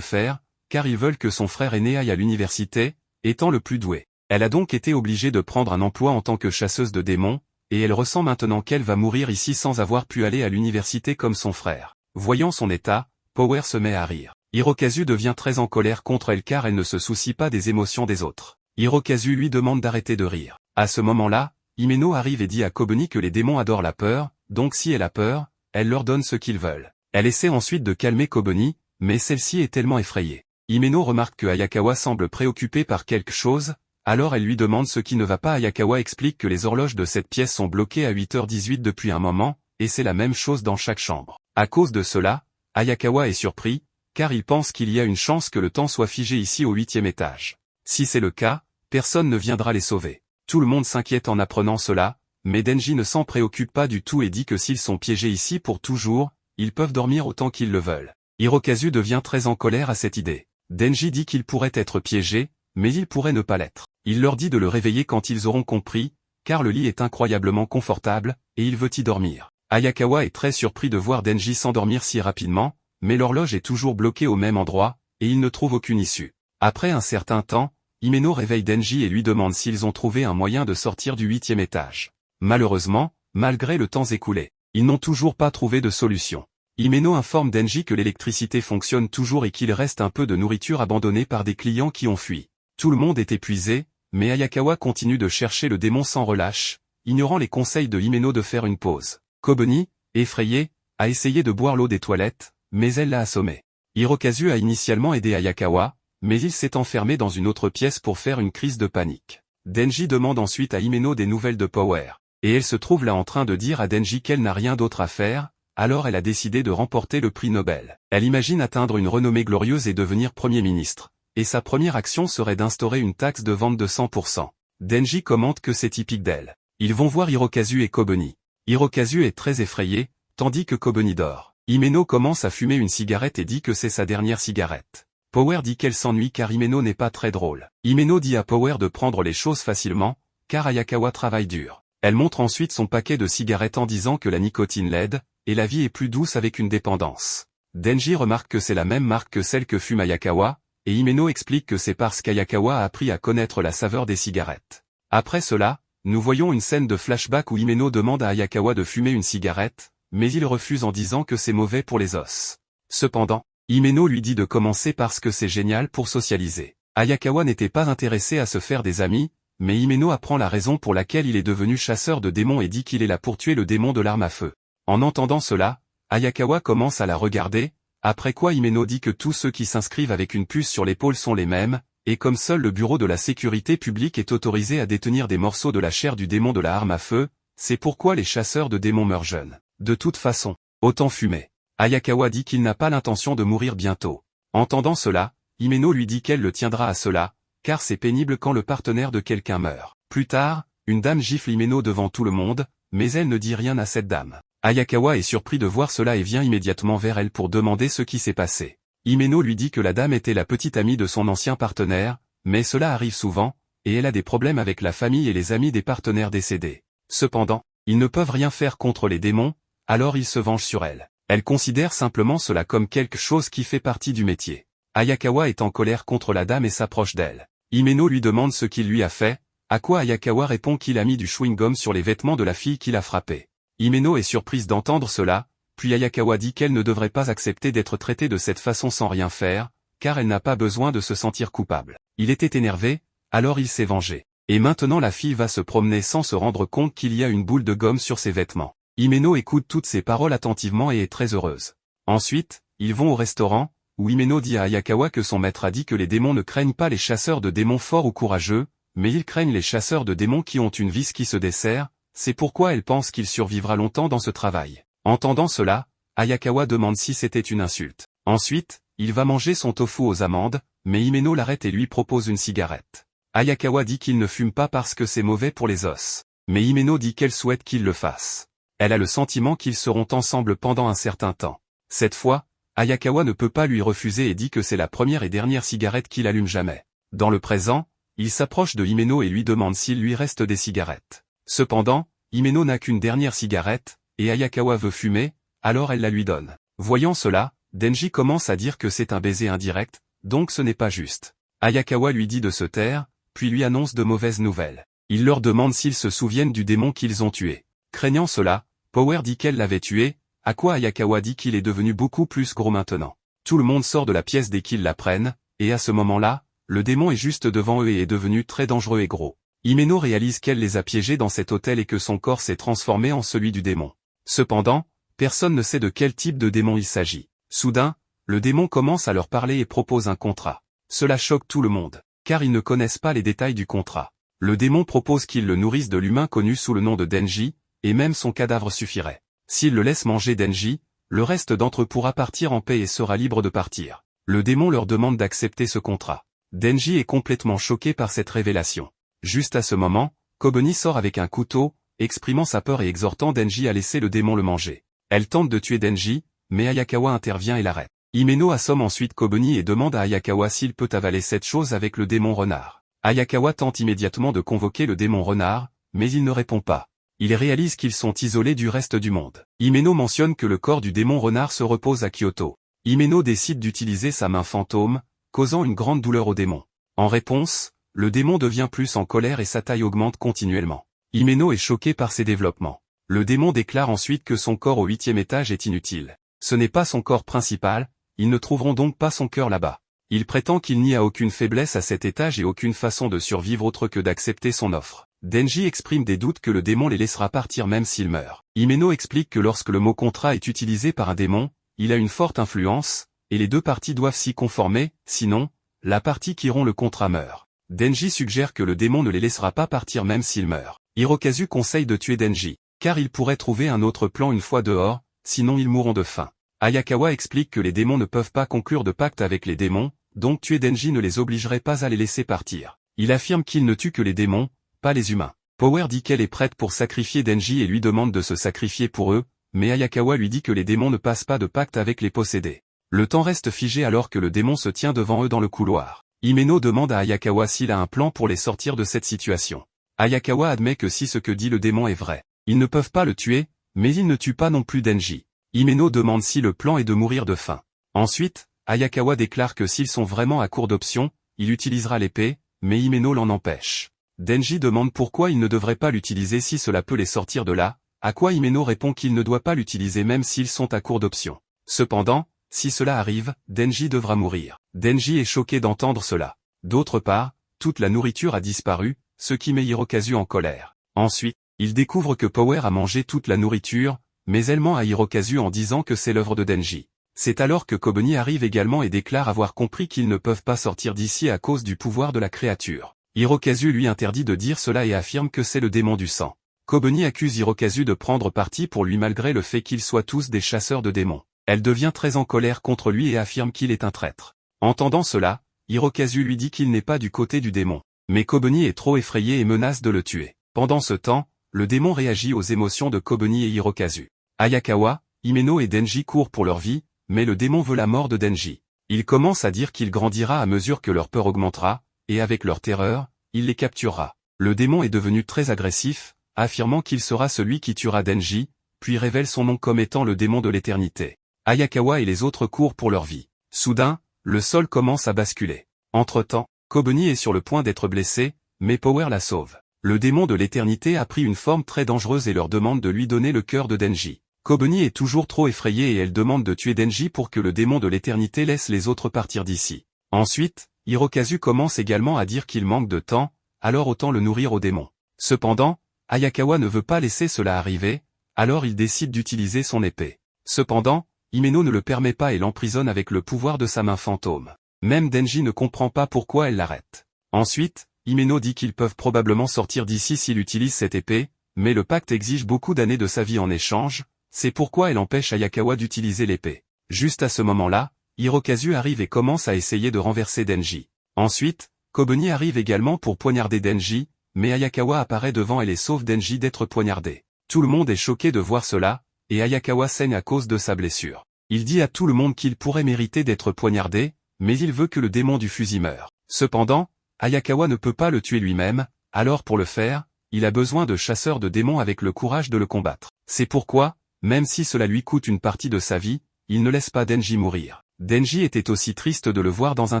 A: faire, car ils veulent que son frère aîné aille à l'université, étant le plus doué. Elle a donc été obligée de prendre un emploi en tant que chasseuse de démons, et elle ressent maintenant qu'elle va mourir ici sans avoir pu aller à l'université comme son frère. Voyant son état, Power se met à rire. Hirokazu devient très en colère contre elle car elle ne se soucie pas des émotions des autres. Hirokazu lui demande d'arrêter de rire. À ce moment-là, Himeno arrive et dit à Kobeni que les démons adorent la peur, donc si elle a peur, elle leur donne ce qu'ils veulent. Elle essaie ensuite de calmer Kobeni, mais celle-ci est tellement effrayée. Himeno remarque que Hayakawa semble préoccupé par quelque chose, alors elle lui demande ce qui ne va pas. Hayakawa explique que les horloges de cette pièce sont bloquées à 8h18 depuis un moment, et c'est la même chose dans chaque chambre. À cause de cela, Hayakawa est surpris, car il pense qu'il y a une chance que le temps soit figé ici au 8e étage. Si c'est le cas, personne ne viendra les sauver. Tout le monde s'inquiète en apprenant cela, mais Denji ne s'en préoccupe pas du tout et dit que s'ils sont piégés ici pour toujours, ils peuvent dormir autant qu'ils le veulent. Hirokazu devient très en colère à cette idée. Denji dit qu'il pourrait être piégé, mais il pourrait ne pas l'être. Il leur dit de le réveiller quand ils auront compris, car le lit est incroyablement confortable, et il veut y dormir. Hayakawa est très surpris de voir Denji s'endormir si rapidement, mais l'horloge est toujours bloquée au même endroit, et il ne trouve aucune issue. Après un certain temps, Himeno réveille Denji et lui demande s'ils ont trouvé un moyen de sortir du 8e étage. Malheureusement, malgré le temps écoulé, ils n'ont toujours pas trouvé de solution. Himeno informe Denji que l'électricité fonctionne toujours et qu'il reste un peu de nourriture abandonnée par des clients qui ont fui. Tout le monde est épuisé, mais Hayakawa continue de chercher le démon sans relâche, ignorant les conseils de Himeno de faire une pause. Kobeni, effrayée, a essayé de boire l'eau des toilettes, mais elle l'a assommé. Hirokazu a initialement aidé Hayakawa, mais il s'est enfermé dans une autre pièce pour faire une crise de panique. Denji demande ensuite à Himeno des nouvelles de Power, et elle se trouve là en train de dire à Denji qu'elle n'a rien d'autre à faire, alors elle a décidé de remporter le prix Nobel. Elle imagine atteindre une renommée glorieuse et devenir Premier ministre, et sa première action serait d'instaurer une taxe de vente de 100%. Denji commente que c'est typique d'elle. Ils vont voir Hirokazu et Kobeni. Hirokazu est très effrayé, tandis que Kobeni dort. Himeno commence à fumer une cigarette et dit que c'est sa dernière cigarette. Power dit qu'elle s'ennuie car Himeno n'est pas très drôle. Himeno dit à Power de prendre les choses facilement, car Hayakawa travaille dur. Elle montre ensuite son paquet de cigarettes en disant que la nicotine l'aide, et la vie est plus douce avec une dépendance. Denji remarque que c'est la même marque que celle que fume Hayakawa, et Himeno explique que c'est parce qu'Hayakawa a appris à connaître la saveur des cigarettes. Après cela, nous voyons une scène de flashback où Himeno demande à Hayakawa de fumer une cigarette, mais il refuse en disant que c'est mauvais pour les os. Cependant, Himeno lui dit de commencer parce que c'est génial pour socialiser. Hayakawa n'était pas intéressé à se faire des amis, mais Himeno apprend la raison pour laquelle il est devenu chasseur de démons et dit qu'il est là pour tuer le démon de l'arme à feu. En entendant cela, Hayakawa commence à la regarder, après quoi Himeno dit que tous ceux qui s'inscrivent avec une puce sur l'épaule sont les mêmes, et comme seul le bureau de la sécurité publique est autorisé à détenir des morceaux de la chair du démon de la arme à feu, c'est pourquoi les chasseurs de démons meurent jeunes. De toute façon, autant fumer. Hayakawa dit qu'il n'a pas l'intention de mourir bientôt. Entendant cela, Himeno lui dit qu'elle le tiendra à cela, car c'est pénible quand le partenaire de quelqu'un meurt. Plus tard, une dame gifle Himeno devant tout le monde, mais elle ne dit rien à cette dame. Hayakawa est surpris de voir cela et vient immédiatement vers elle pour demander ce qui s'est passé. Himeno lui dit que la dame était la petite amie de son ancien partenaire, mais cela arrive souvent, et elle a des problèmes avec la famille et les amis des partenaires décédés. Cependant, ils ne peuvent rien faire contre les démons, alors ils se vengent sur elle. Elle considère simplement cela comme quelque chose qui fait partie du métier. Hayakawa est en colère contre la dame et s'approche d'elle. Himeno lui demande ce qu'il lui a fait, à quoi Hayakawa répond qu'il a mis du chewing-gum sur les vêtements de la fille qu'il a frappée. Himeno est surprise d'entendre cela, puis Hayakawa dit qu'elle ne devrait pas accepter d'être traitée de cette façon sans rien faire, car elle n'a pas besoin de se sentir coupable. Il était énervé, alors il s'est vengé. Et maintenant la fille va se promener sans se rendre compte qu'il y a une boule de gomme sur ses vêtements. Himeno écoute toutes ces paroles attentivement et est très heureuse. Ensuite, ils vont au restaurant, où Himeno dit à Hayakawa que son maître a dit que les démons ne craignent pas les chasseurs de démons forts ou courageux, mais ils craignent les chasseurs de démons qui ont une vis qui se dessert, c'est pourquoi elle pense qu'il survivra longtemps dans ce travail. Entendant cela, Hayakawa demande si c'était une insulte. Ensuite, il va manger son tofu aux amandes, mais Himeno l'arrête et lui propose une cigarette. Hayakawa dit qu'il ne fume pas parce que c'est mauvais pour les os, mais Himeno dit qu'elle souhaite qu'il le fasse. Elle a le sentiment qu'ils seront ensemble pendant un certain temps. Cette fois, Hayakawa ne peut pas lui refuser et dit que c'est la première et dernière cigarette qu'il allume jamais. Dans le présent, il s'approche de Himeno et lui demande s'il lui reste des cigarettes. Cependant, Himeno n'a qu'une dernière cigarette, et Ayakawa veut fumer, alors elle la lui donne. Voyant cela, Denji commence à dire que c'est un baiser indirect, donc ce n'est pas juste. Ayakawa lui dit de se taire, puis lui annonce de mauvaises nouvelles. Il leur demande s'ils se souviennent du démon qu'ils ont tué. Craignant cela, Power dit qu'elle l'avait tué, à quoi Ayakawa dit qu'il est devenu beaucoup plus gros maintenant. Tout le monde sort de la pièce dès qu'ils l'apprennent, et à ce moment-là, le démon est juste devant eux et est devenu très dangereux et gros. Himeno réalise qu'elle les a piégés dans cet hôtel et que son corps s'est transformé en celui du démon. Cependant, personne ne sait de quel type de démon il s'agit. Soudain, le démon commence à leur parler et propose un contrat. Cela choque tout le monde, car ils ne connaissent pas les détails du contrat. Le démon propose qu'ils le nourrissent de l'humain connu sous le nom de Denji, et même son cadavre suffirait. S'ils le laissent manger Denji, le reste d'entre eux pourra partir en paix et sera libre de partir. Le démon leur demande d'accepter ce contrat. Denji est complètement choqué par cette révélation. Juste à ce moment, Kobeni sort avec un couteau, exprimant sa peur et exhortant Denji à laisser le démon le manger. Elle tente de tuer Denji, mais Ayakawa intervient et l'arrête. Himeno assomme ensuite Kobeni et demande à Ayakawa s'il peut avaler cette chose avec le démon renard. Ayakawa tente immédiatement de convoquer le démon renard, mais il ne répond pas. Il réalise qu'ils sont isolés du reste du monde. Himeno mentionne que le corps du démon renard se repose à Kyoto. Himeno décide d'utiliser sa main fantôme, causant une grande douleur au démon. En réponse, le démon devient plus en colère et sa taille augmente continuellement. Himeno est choqué par ces développements. Le démon déclare ensuite que son corps au 8e étage est inutile. Ce n'est pas son corps principal, ils ne trouveront donc pas son cœur là-bas. Il prétend qu'il n'y a aucune faiblesse à cet étage et aucune façon de survivre autre que d'accepter son offre. Denji exprime des doutes que le démon les laissera partir même s'il meurt. Himeno explique que lorsque le mot contrat est utilisé par un démon, il a une forte influence, et les deux parties doivent s'y conformer, sinon, la partie qui rompt le contrat meurt. Denji suggère que le démon ne les laissera pas partir même s'il meurt. Hirokazu conseille de tuer Denji, car il pourrait trouver un autre plan une fois dehors, sinon ils mourront de faim. Ayakawa explique que les démons ne peuvent pas conclure de pacte avec les démons, donc tuer Denji ne les obligerait pas à les laisser partir. Il affirme qu'il ne tue que les démons, pas les humains. Power dit qu'elle est prête pour sacrifier Denji et lui demande de se sacrifier pour eux, mais Ayakawa lui dit que les démons ne passent pas de pacte avec les possédés. Le temps reste figé alors que le démon se tient devant eux dans le couloir. Himeno demande à Ayakawa s'il a un plan pour les sortir de cette situation. Ayakawa admet que si ce que dit le démon est vrai, ils ne peuvent pas le tuer, mais ils ne tuent pas non plus Denji. Himeno demande si le plan est de mourir de faim. Ensuite, Ayakawa déclare que s'ils sont vraiment à court d'options, il utilisera l'épée, mais Himeno l'en empêche. Denji demande pourquoi il ne devrait pas l'utiliser si cela peut les sortir de là, à quoi Himeno répond qu'il ne doit pas l'utiliser même s'ils sont à court d'options. Cependant, si cela arrive, Denji devra mourir. Denji est choqué d'entendre cela. D'autre part, toute la nourriture a disparu, ce qui met Hirokazu en colère. Ensuite, il découvre que Power a mangé toute la nourriture, mais elle ment à Hirokazu en disant que c'est l'œuvre de Denji. C'est alors que Kobeni arrive également et déclare avoir compris qu'ils ne peuvent pas sortir d'ici à cause du pouvoir de la créature. Hirokazu lui interdit de dire cela et affirme que c'est le démon du sang. Kobeni accuse Hirokazu de prendre parti pour lui malgré le fait qu'ils soient tous des chasseurs de démons. Elle devient très en colère contre lui et affirme qu'il est un traître. Entendant cela, Hirokazu lui dit qu'il n'est pas du côté du démon. Mais Kobeni est trop effrayé et menace de le tuer. Pendant ce temps, le démon réagit aux émotions de Kobeni et Hirokazu. Ayakawa, Himeno et Denji courent pour leur vie, mais le démon veut la mort de Denji. Il commence à dire qu'il grandira à mesure que leur peur augmentera, et avec leur terreur, il les capturera. Le démon est devenu très agressif, affirmant qu'il sera celui qui tuera Denji, puis révèle son nom comme étant le démon de l'éternité. Ayakawa et les autres courent pour leur vie. Soudain, le sol commence à basculer. Entre-temps, Kobeni est sur le point d'être blessé, mais Power la sauve. Le démon de l'éternité a pris une forme très dangereuse et leur demande de lui donner le cœur de Denji. Kobeni est toujours trop effrayée et elle demande de tuer Denji pour que le démon de l'éternité laisse les autres partir d'ici. Ensuite, Hirokazu commence également à dire qu'il manque de temps, alors autant le nourrir au démon. Cependant, Ayakawa ne veut pas laisser cela arriver, alors il décide d'utiliser son épée. Cependant, Himeno ne le permet pas et l'emprisonne avec le pouvoir de sa main fantôme. Même Denji ne comprend pas pourquoi elle l'arrête. Ensuite, Himeno dit qu'ils peuvent probablement sortir d'ici s'il utilise cette épée, mais le pacte exige beaucoup d'années de sa vie en échange, c'est pourquoi elle empêche Ayakawa d'utiliser l'épée. Juste à ce moment-là, Hirokazu arrive et commence à essayer de renverser Denji. Ensuite, Kobeni arrive également pour poignarder Denji, mais Ayakawa apparaît devant elle et sauve Denji d'être poignardé. Tout le monde est choqué de voir cela, et Ayakawa saigne à cause de sa blessure. Il dit à tout le monde qu'il pourrait mériter d'être poignardé, mais il veut que le démon du fusil meure. Cependant, Ayakawa ne peut pas le tuer lui-même, alors pour le faire, il a besoin de chasseurs de démons avec le courage de le combattre. C'est pourquoi, même si cela lui coûte une partie de sa vie, il ne laisse pas Denji mourir. Denji était aussi triste de le voir dans un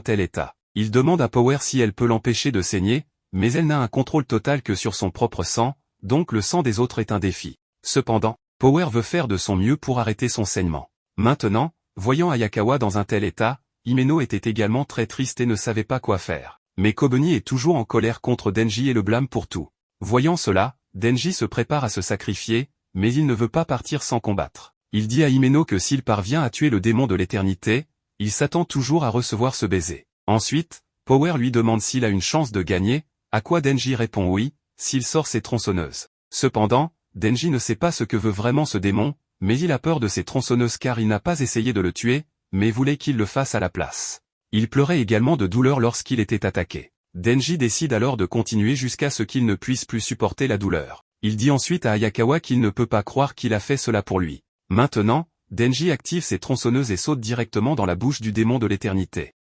A: tel état. Il demande à Power si elle peut l'empêcher de saigner, mais elle n'a un contrôle total que sur son propre sang, donc le sang des autres est un défi. Cependant, Power veut faire de son mieux pour arrêter son saignement. Maintenant, voyant Ayakawa dans un tel état, Himeno était également très triste et ne savait pas quoi faire. Mais Kobeni est toujours en colère contre Denji et le blâme pour tout. Voyant cela, Denji se prépare à se sacrifier, mais il ne veut pas partir sans combattre. Il dit à Himeno que s'il parvient à tuer le démon de l'éternité, il s'attend toujours à recevoir ce baiser. Ensuite, Power lui demande s'il a une chance de gagner, à quoi Denji répond oui, s'il sort ses tronçonneuses. Cependant, Denji ne sait pas ce que veut vraiment ce démon, mais il a peur de ses tronçonneuses car il n'a pas essayé de le tuer, mais voulait qu'il le fasse à la place. Il pleurait également de douleur lorsqu'il était attaqué. Denji décide alors de continuer jusqu'à ce qu'il ne puisse plus supporter la douleur. Il dit ensuite à Ayakawa qu'il ne peut pas croire qu'il a fait cela pour lui. Maintenant, Denji active ses tronçonneuses et saute directement dans la bouche du démon de l'éternité.